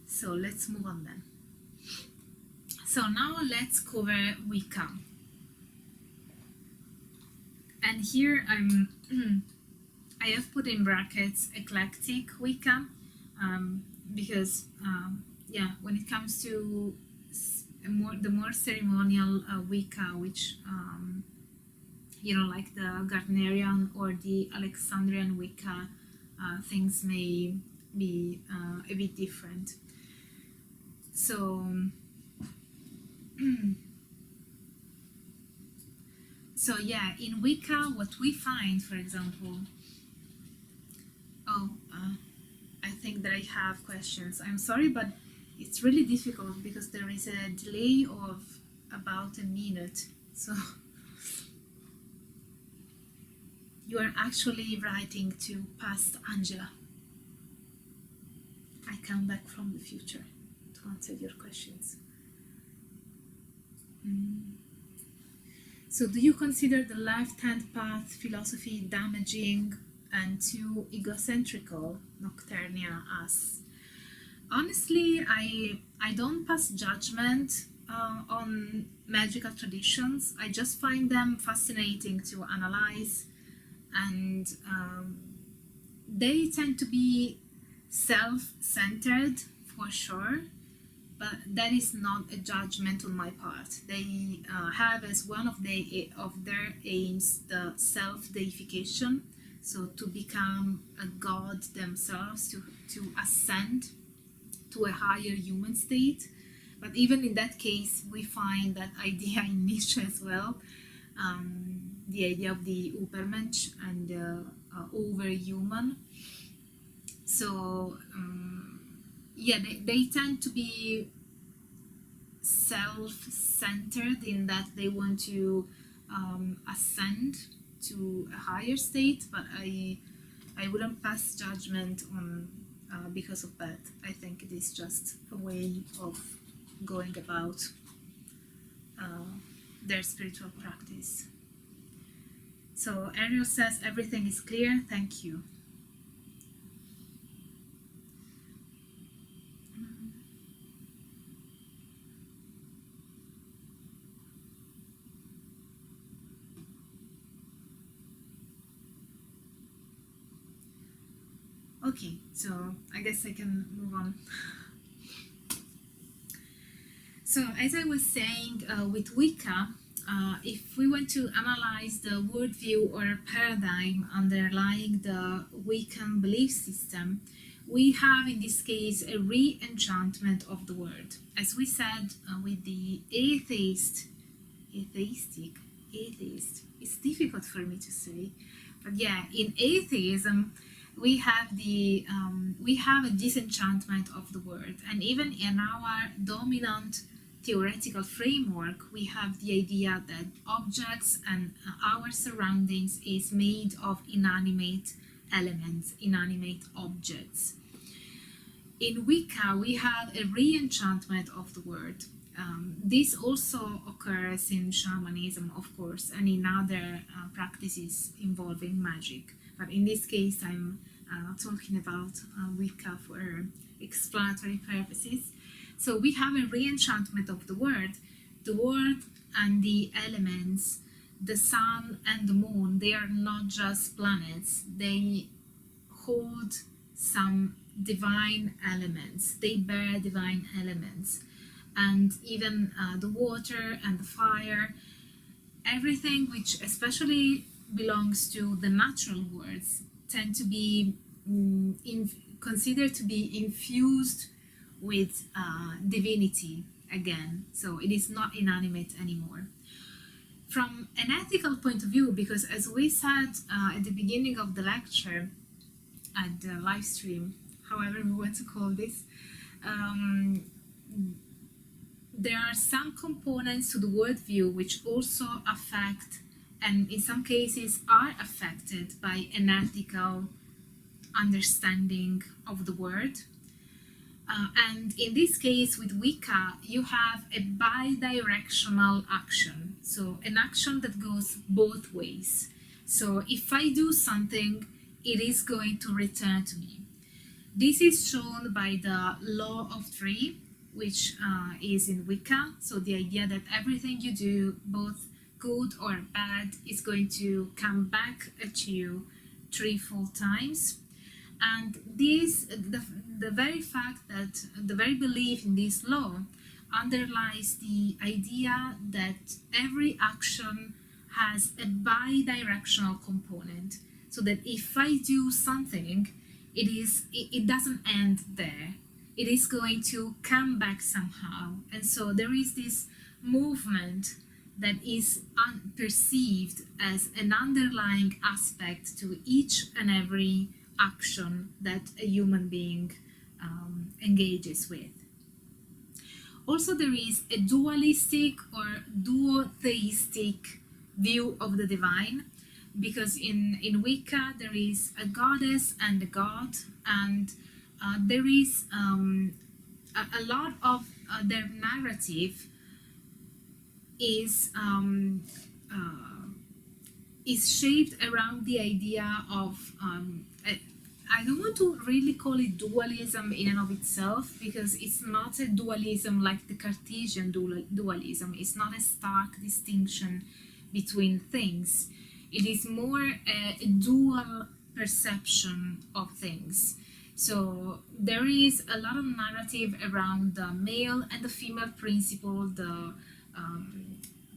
So let's move on then. So now let's cover Wicca. And here I have put in brackets eclectic Wicca, because yeah, when it comes to the more ceremonial Wicca, which like the Gardnerian or the Alexandrian Wicca, things may be a bit different. So so yeah, in Wicca, what we find, for example, I think that I have questions. I'm sorry, but it's really difficult because there is a delay of about a minute. So you are actually writing to past Angela. I come back from the future to answer your questions. So do you consider the left-hand path philosophy damaging and too egocentrical, Nocturnia asks? Honestly, I don't pass judgment on magical traditions. I just find them fascinating to analyze, and they tend to be self-centered for sure, but that is not a judgment on my part. They have as one of their aims the self-deification, so to become a god themselves, to ascend to a higher human state. But even in that case, we find that idea in Nietzsche as well, the idea of the Übermensch and overhuman. So yeah, they tend to be self-centered in that they want to ascend to a higher state, but I wouldn't pass judgment on because of that. I think it is just a way of going about their spiritual practice. So Ariel says everything is clear, thank you. Okay, so I guess I can move on. So as I was saying, with Wicca, if we want to analyze the worldview or paradigm underlying the Wiccan belief system, we have in this case a re-enchantment of the word. As we said with the atheist, it's difficult for me to say, but yeah, in atheism, we have a disenchantment of the word, and even in our dominant theoretical framework, we have the idea that objects and our surroundings is made of inanimate elements, inanimate objects. In Wicca, we have a re-enchantment of the word. This also occurs in shamanism, of course, and in other practices involving magic. But in this case, I'm talking about Wicca for explanatory purposes. So we have a re-enchantment of the word and the elements, the sun and the moon. They are not just planets. They hold some divine elements. They bear divine elements. And even the water and the fire, everything which especially belongs to the natural worlds tend to be considered to be infused with divinity again. So it is not inanimate anymore. From an ethical point of view, because as we said at the beginning of the lecture, at the live stream, however we want to call this, there are some components to the worldview which also affect, and in some cases are affected by an ethical understanding of the word. And in this case with Wicca, you have a bi-directional action, so an action that goes both ways. So if I do something, it is going to return to me. This is shown by the law of three, which is in Wicca. So the idea that everything you do, both good or bad, is going to come back at you threefold times. And this, the very fact that the very belief in this law underlies the idea that every action has a bi-directional component, so that if I do something, it doesn't end there. It is going to come back somehow. And so there is this movement that is perceived as an underlying aspect to each and every action that a human being engages with. Also, there is a dualistic or duotheistic view of the divine, because in Wicca there is a goddess and a god, and there is a lot of their narrative is shaped around the idea of I don't want to really call it dualism in and of itself, because it's not a dualism like the Cartesian dualism. It's not a stark distinction between things. It is more a dual perception of things. So there is a lot of narrative around the male and the female principle, the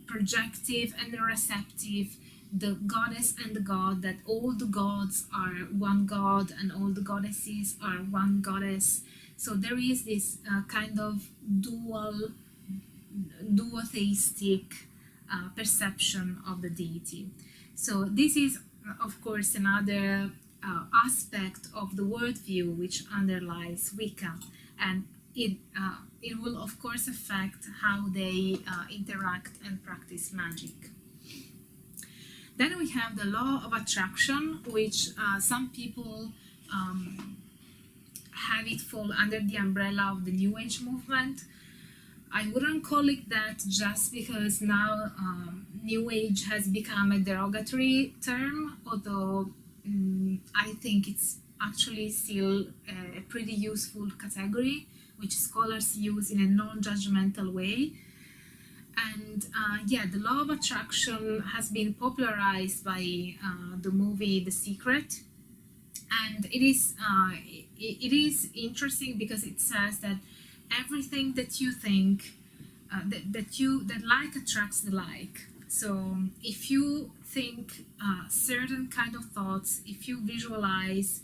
projective and the receptive, the goddess and the god, that all the gods are one god and all the goddesses are one goddess. So there is this kind of duotheistic perception of the deity. So this is, of course, another aspect of the worldview which underlies Wicca, and it will, of course, affect how they interact and practice magic. Then we have the law of attraction, which some people have it fall under the umbrella of the New Age movement. I wouldn't call it that just because now New Age has become a derogatory term, although I think it's actually still a pretty useful category, which scholars use in a non-judgmental way. And yeah, the law of attraction has been popularized by the movie The Secret, and it is interesting because it says that everything that you think, that like attracts the like. So if you think certain kind of thoughts, if you visualize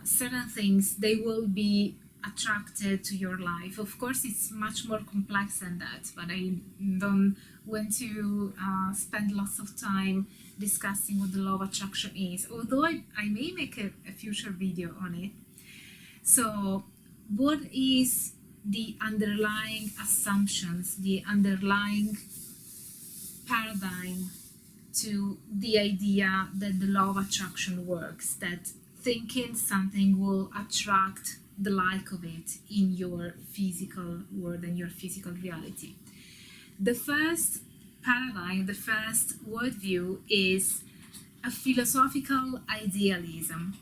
certain things, they will be attracted to your life. Of course, it's much more complex than that, but I don't want to spend lots of time discussing what the law of attraction is, although I may make a future video on it. So what is the underlying assumptions, the underlying paradigm to the idea that the law of attraction works, that thinking something will attract the like of it in your physical world and your physical reality? The first paradigm, the first worldview, is a philosophical idealism.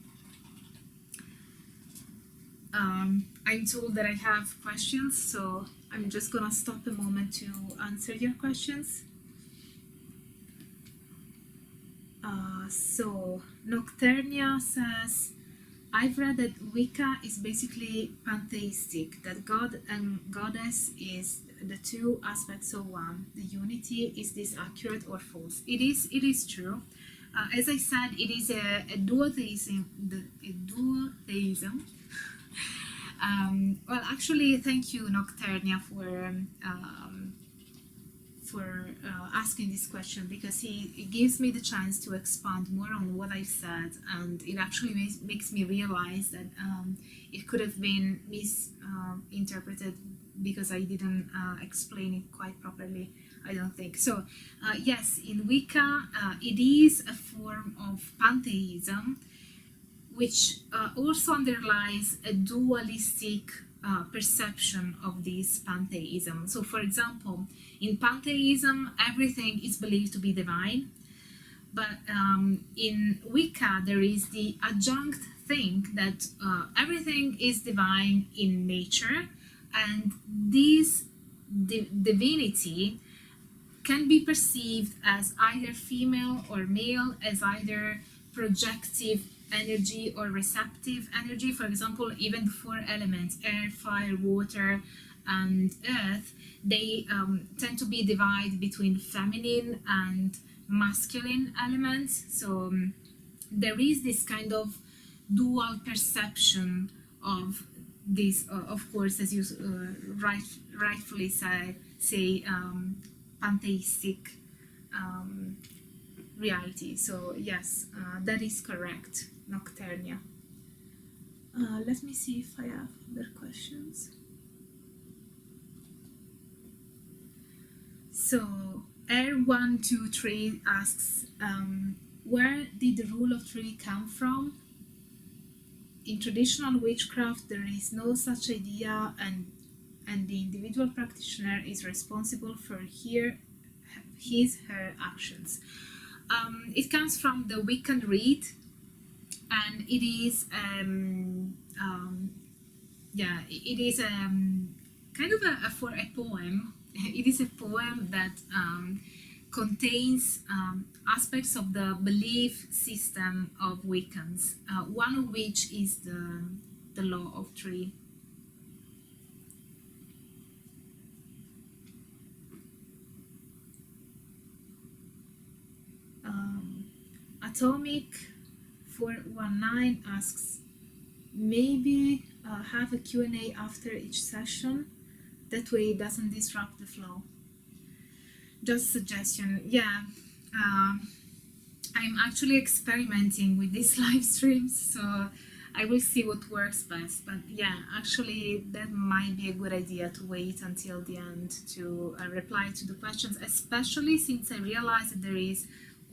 I'm told that I have questions, so I'm just gonna stop a moment to answer your questions. So Nocturnia says, I've read that Wicca is basically pantheistic, that God and Goddess is the two aspects of one. The unity, is this accurate or false? It is true. As I said, it is a duotheism. Well, actually, thank you, Nocturnia, for asking this question, because it gives me the chance to expand more on what I said, and it actually makes me realize that it could have been misinterpreted because I didn't explain it quite properly, I don't think. So yes, in Wicca it is a form of pantheism, which also underlies a dualistic perception of this pantheism. So for example, in pantheism, everything is believed to be divine, but in Wicca there is the adjunct thing that everything is divine in nature, and this divinity can be perceived as either female or male, as either projective energy or receptive energy. For example, even the four elements, air, fire, water, and earth, they tend to be divided between feminine and masculine elements. So there is this kind of dual perception of this, of course, as you rightfully say pantheistic reality. So yes, that is correct, Nocturnia. Let me see if I have other questions. So R123 asks, where did the rule of three come from? In traditional witchcraft, there is no such idea, and the individual practitioner is responsible for her actions. It comes from the Wiccan Rite, and it is it is kind of a poem. It is a poem that contains aspects of the belief system of Wiccans, one of which is the law of three. Atomic 419 asks, maybe have a Q&A after each session, that way it doesn't disrupt the flow. Just suggestion. Yeah, I'm actually experimenting with these live streams, so I will see what works best. But yeah, actually that might be a good idea to wait until the end to reply to the questions, especially since I realize that there is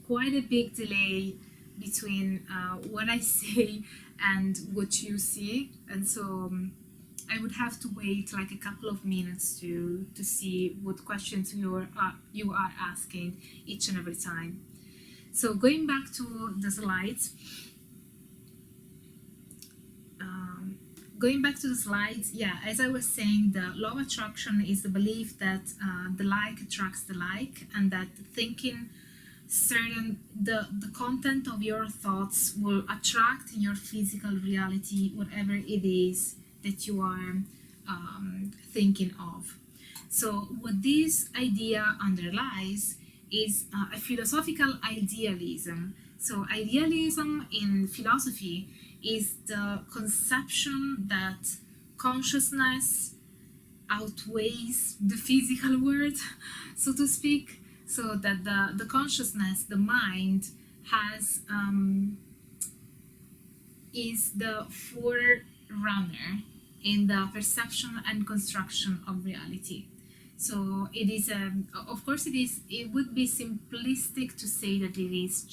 quite a big delay between what I say and what you see, and so I would have to wait like a couple of minutes to see what questions you are asking each and every time. So going back to the slides, yeah, as I was saying, the law of attraction is the belief that the like attracts the like, and that thinking the content of your thoughts will attract in your physical reality whatever it is that you are thinking of. So what this idea underlies is a philosophical idealism. So idealism in philosophy is the conception that consciousness outweighs the physical world, so to speak. So that the consciousness, the mind, is the forerunner in the perception and construction of reality. So it is, of course, it would be simplistic to say that it is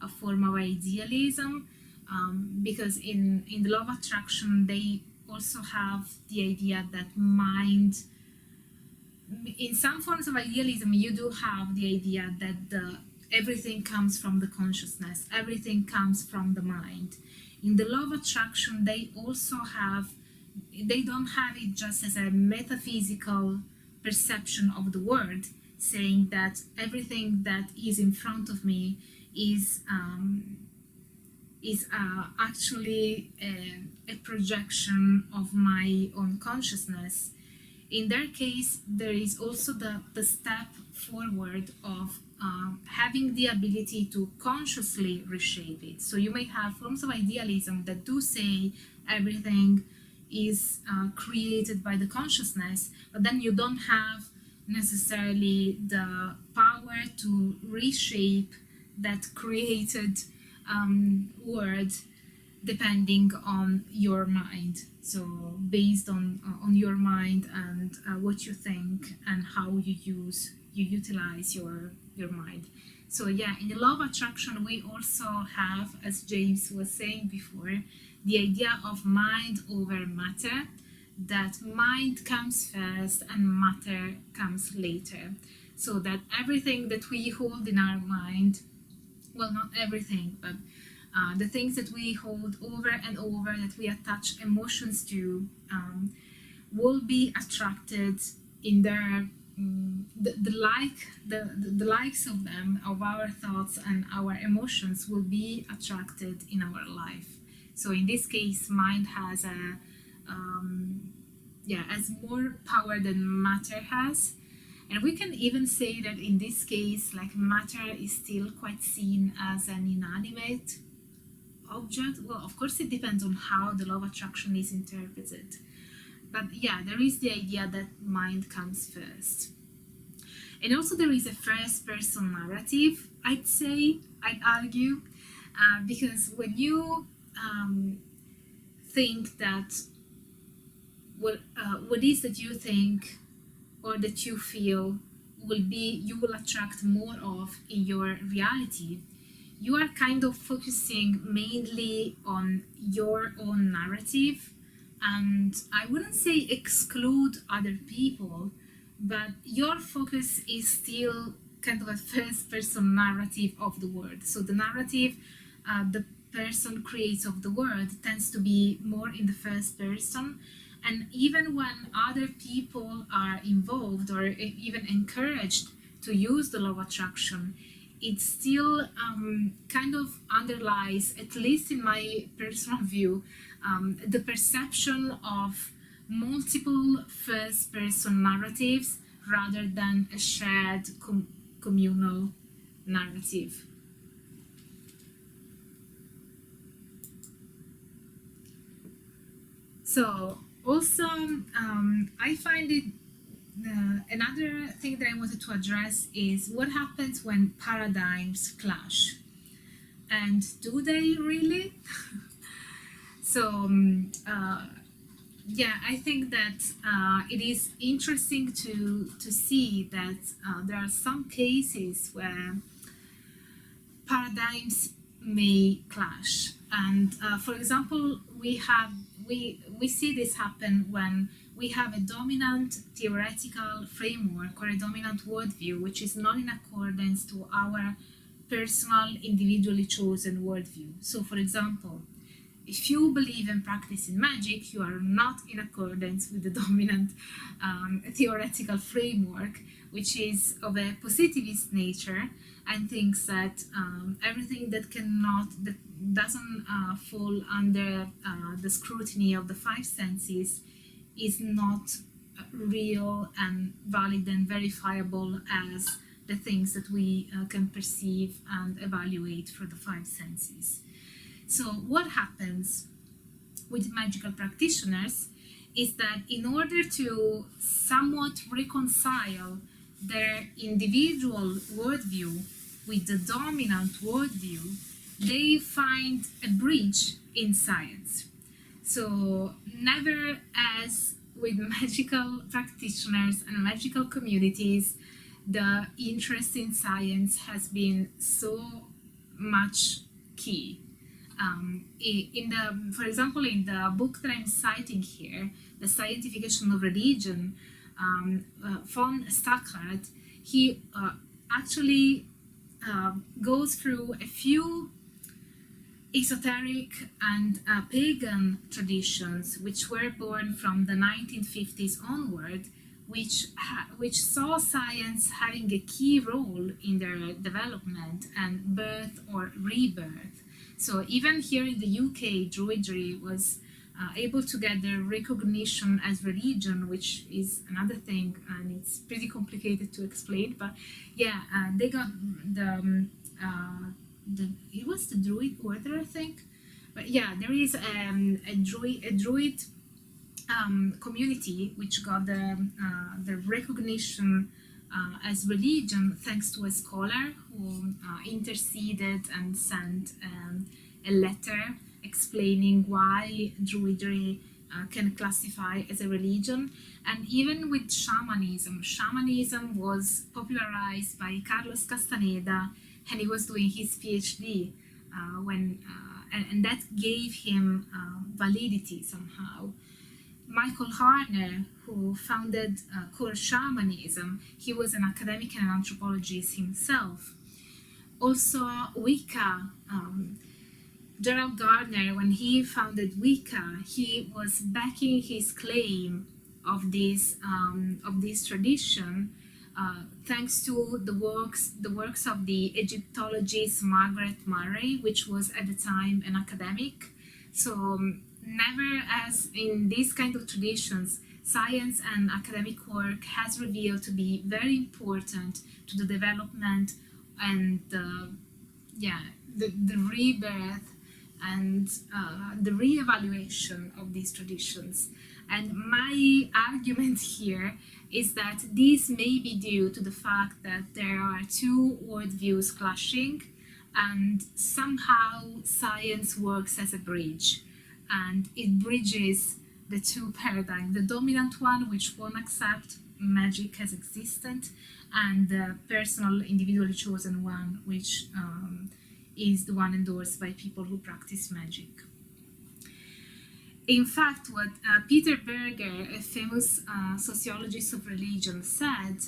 a form of idealism, because in the law of attraction they also have the idea that mind. In some forms of idealism, you do have the idea that everything comes from the consciousness, everything comes from the mind. In the law of attraction, they don't have it just as a metaphysical perception of the world, saying that everything that is in front of me is actually a projection of my own consciousness. In their case, there is also the step forward of having the ability to consciously reshape it. So you may have forms of idealism that do say everything is created by the consciousness, but then you don't have necessarily the power to reshape that created word depending on your mind. So based on your mind and what you think and how you utilize your mind. So yeah, in the law of attraction we also have, as James was saying before, the idea of mind over matter, that mind comes first and matter comes later. So that everything that we hold in our mind, well, not everything, but the things that we hold over and over, that we attach emotions to, will be attracted in their the likes of them, of our thoughts and our emotions, will be attracted in our life. So in this case, mind has has more power than matter has. And we can even say that in this case, like, matter is still quite seen as an inanimate object. Well, of course, it depends on how the law of attraction is interpreted. But yeah, there is the idea that mind comes first. And also there is a first-person narrative, I'd say, I'd argue, because when you think that what is that you think or that you feel you will attract more of in your reality, you are kind of focusing mainly on your own narrative, and I wouldn't say exclude other people, but your focus is still kind of a first-person narrative of the world. So the narrative the person creates of the world tends to be more in the first person. And even when other people are involved or even encouraged to use the law of attraction, it still kind of underlies, at least in my personal view, the perception of multiple first-person narratives rather than a shared communal narrative. So also, I find it another thing that I wanted to address is what happens when paradigms clash, and do they really? So yeah, I think that it is interesting to see that there are some cases where paradigms may clash, and for example, we see this happen when we have a dominant theoretical framework or a dominant worldview which is not in accordance to our personal, individually chosen worldview. So, for example, if you believe and practice in magic, you are not in accordance with the dominant theoretical framework, which is of a positivist nature and thinks that everything that doesn't fall under the scrutiny of the five senses is not real and valid and verifiable as the things that we can perceive and evaluate for the five senses. So what happens with magical practitioners is that in order to somewhat reconcile their individual worldview with the dominant worldview, they find a breach in science. So never, as with magical practitioners and magical communities, the interest in science has been so much key. For example, in the book that I'm citing here, The Scientification of Religion, von Stackhart, he actually goes through a few esoteric and pagan traditions which were born from the 1950s onward, which saw science having a key role in their development and birth or rebirth. So even here in the UK, Druidry was able to get their recognition as religion, which is another thing, and it's pretty complicated to explain. But yeah, they got it was the Druid Order, I think. But yeah, there is a Druid community which got the recognition as religion thanks to a scholar who interceded and sent a letter explaining why Druidry can classify as a religion. And even with shamanism was popularized by Carlos Castaneda, and he was doing his PhD and that gave him validity somehow. Michael Harner, who founded core shamanism, he was an academic and an anthropologist himself. Also, WICCA, Gerald Gardner, when he founded WICCA, he was backing his claim of this tradition thanks to the works of the Egyptologist Margaret Murray, which was at the time an academic. So never, as in these kind of traditions, science and academic work has revealed to be very important to the development and the rebirth and the re-evaluation of these traditions. And my argument here is that this may be due to the fact that there are two worldviews clashing, and somehow science works as a bridge, and it bridges the two paradigms, the dominant one, which won't accept magic as existent, and the personal, individually chosen one, which is the one endorsed by people who practice magic. In fact, what Peter Berger, a famous sociologist of religion, said,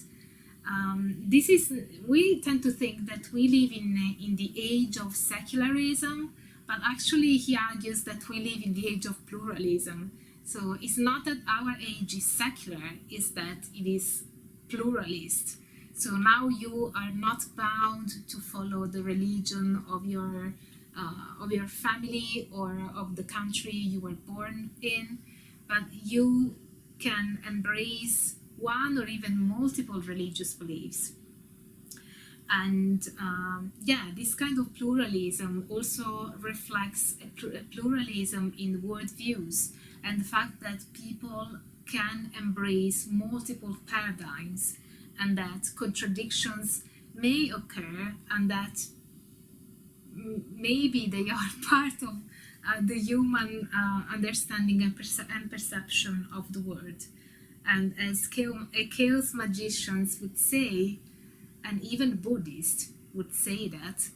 we tend to think that we live in the age of secularism, but actually he argues that we live in the age of pluralism. So it's not that our age is secular, it's that it is pluralist. So now you are not bound to follow the religion of your family or of the country you were born in, but you can embrace one or even multiple religious beliefs. And this kind of pluralism also reflects a pluralism in worldviews, and the fact that people can embrace multiple paradigms, and that contradictions may occur, and that maybe they are part of the human understanding and perception of the world. And as chaos magicians would say, and even Buddhists would say, that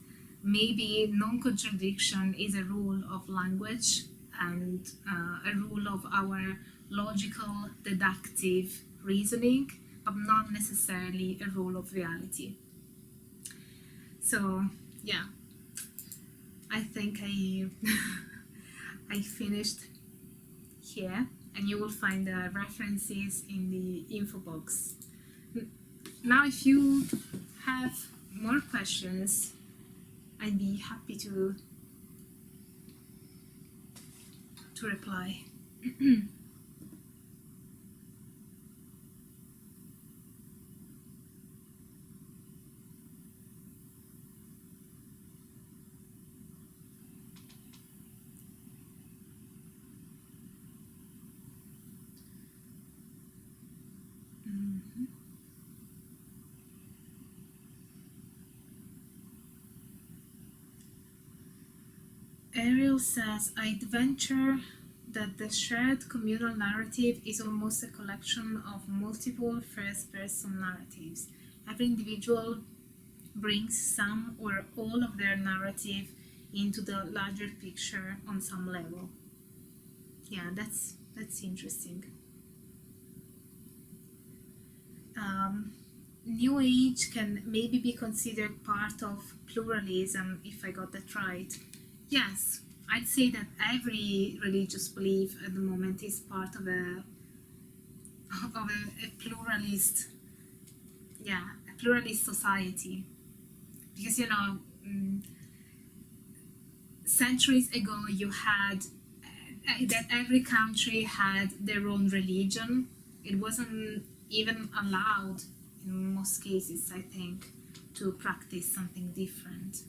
maybe non-contradiction is a rule of language and a rule of our logical, deductive reasoning, but not necessarily a rule of reality. So, yeah, I think I finished here, and you will find the references in the info box. Now, if you have more questions, I'd be happy to reply. Ariel says, I'd venture that the shared communal narrative is almost a collection of multiple first-person narratives. Every individual brings some or all of their narrative into the larger picture on some level. Yeah, that's interesting. New Age can maybe be considered part of pluralism, if I got that right. Yes, I'd say that every religious belief at the moment is part of a pluralist, a pluralist society. Because, you know, centuries ago you had that every country had their own religion. It wasn't even allowed in most cases, I think, to practice something different.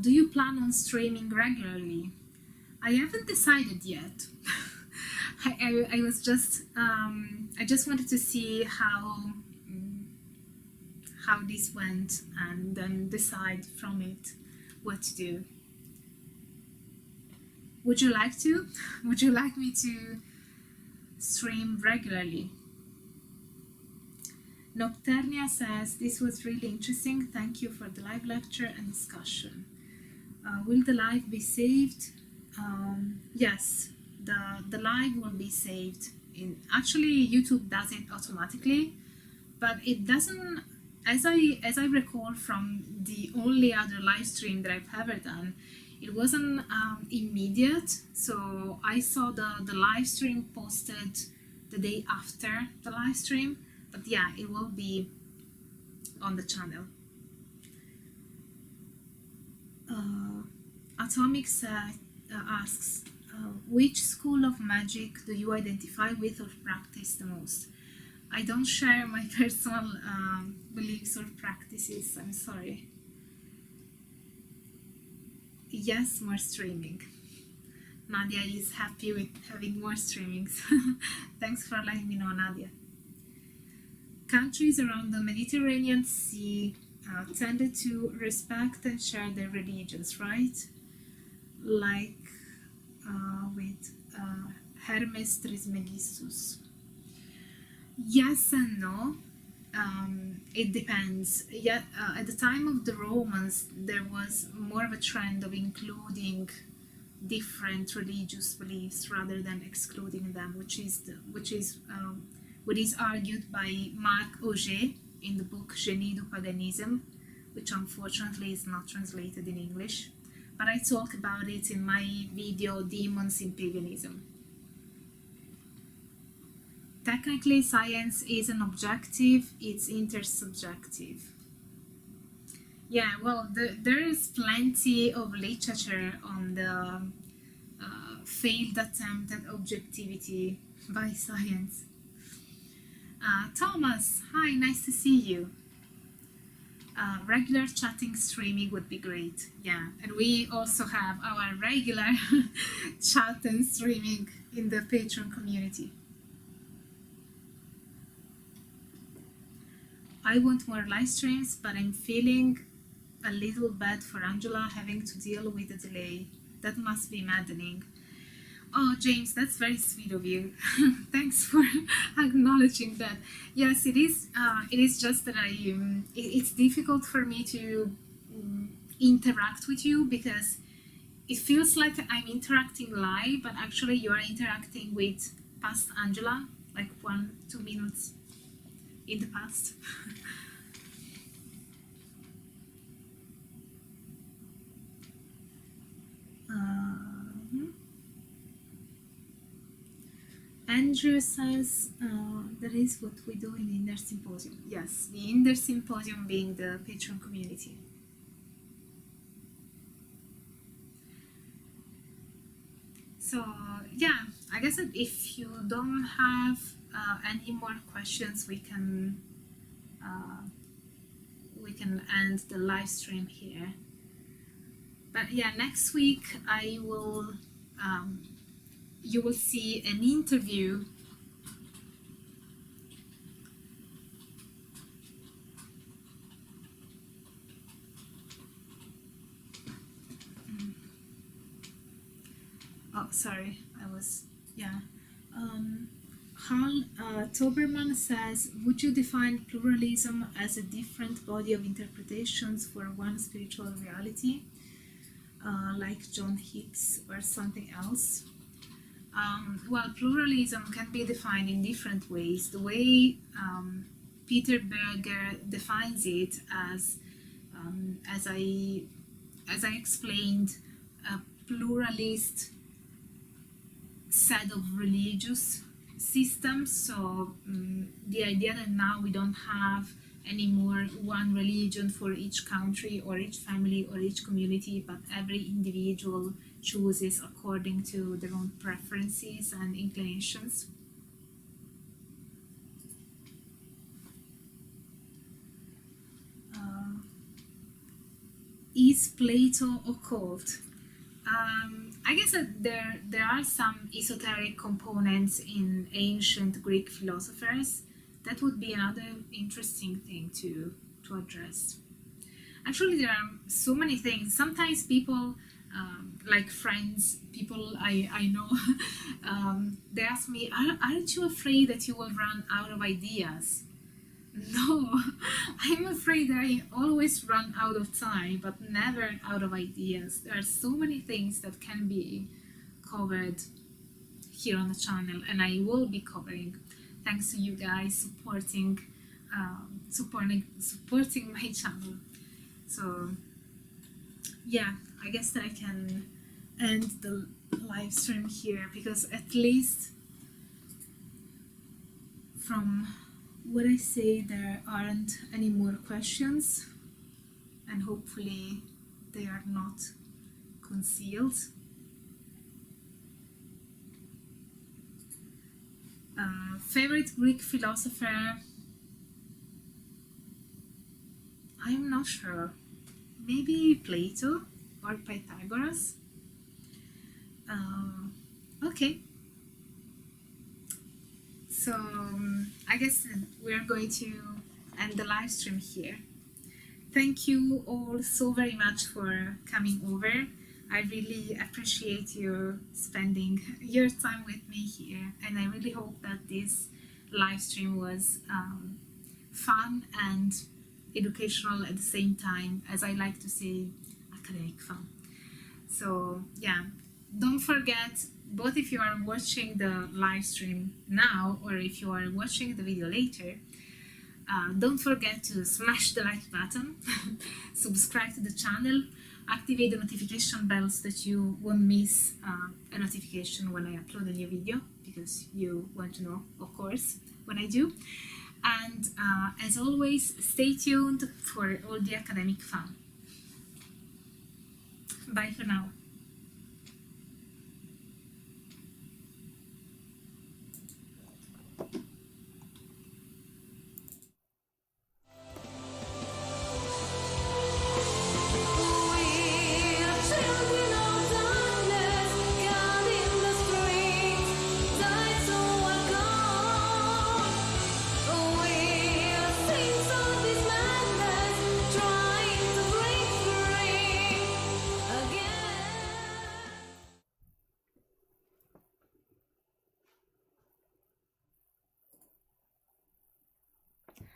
Do you plan on streaming regularly? I haven't decided yet. I was just I just wanted to see how this went, and then decide from it what to do. Would you like to? Would you like me to stream regularly? Nocturnia says, this was really interesting. Thank you for the live lecture and discussion. Will the live be saved? Yes, the live will be saved. Actually, YouTube does it automatically, but it doesn't, as I recall from the only other live stream that I've ever done, it wasn't immediate. So I saw the live stream posted the day after the live stream. But yeah, it will be on the channel. Atomic asks, Which school of magic do you identify with or practice the most? I don't share my personal beliefs or practices, I'm sorry. Yes, more streaming. Nadia is happy with having more streamings. Thanks for letting me know, Nadia. Countries around the Mediterranean Sea tended to respect and share their religions, right? Like with Hermes Trismegistus. Yes and no. It depends. Yeah, at the time of the Romans, there was more of a trend of including different religious beliefs rather than excluding them, which is what is argued by Marc Auger in the book Génie du Paganisme, which unfortunately is not translated in English, but I talk about it in my video Demons in Paganism. Technically, science isn't objective, it's intersubjective. Yeah, well, there is plenty of literature on the failed attempt at objectivity by science. Thomas, hi, nice to see you. Regular chatting streaming would be great, yeah. And we also have our regular chat and streaming in the Patreon community. I want more live streams, but I'm feeling a little bad for Angela having to deal with the delay. That must be maddening. Oh, James, that's very sweet of you. Thanks for acknowledging that. Yes, it is. It is just that it's difficult for me to interact with you because it feels like I'm interacting live, but actually you are interacting with past Angela, like 1-2 minutes in the past. Andrew says that is what we do in the Inner Symposium. Yes, the Inner Symposium being the Patreon community. So yeah, I guess that if you don't have any more questions, we can end the live stream here. But yeah, next week I will you will see an interview oh sorry, I was Hal Toberman says, would you define pluralism as a different body of interpretations for one spiritual reality, like John Hicks or something else? Well, pluralism can be defined in different ways. The way Peter Berger defines it as I explained, a pluralist set of religious systems. So the idea that now we don't have anymore one religion for each country or each family or each community, but every individual chooses according to their own preferences and inclinations. Is Plato occult? I guess that there are some esoteric components in ancient Greek philosophers. That would be another interesting thing to address. Actually, there are so many things. Sometimes people, like friends, people I know, they ask me, aren't you afraid that you will run out of ideas? No, I'm afraid that I always run out of time, but never out of ideas. There are so many things that can be covered here on the channel, and I will be covering, thanks to you guys supporting my channel. So yeah, I guess that I can end the live stream here, because at least from what I say, there aren't any more questions, and hopefully they are not concealed. Favorite Greek philosopher? I'm not sure. Maybe Plato or Pythagoras. Okay. So I guess we're going to end the live stream here. Thank you all so very much for coming over. I really appreciate you spending your time with me here, and I really hope that this live stream was fun and educational at the same time, as I like to say, academic fun. So yeah, don't forget, both if you are watching the live stream now or if you are watching the video later, don't forget to smash the like button, subscribe to the channel, activate the notification bell so that you won't miss a notification when I upload a new video, because you want to know, of course, when I do. And as always, stay tuned for all the academic fun. Bye for now.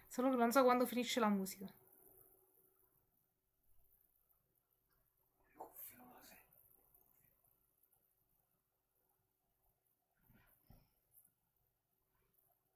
Solo che non so quando finisce la musica.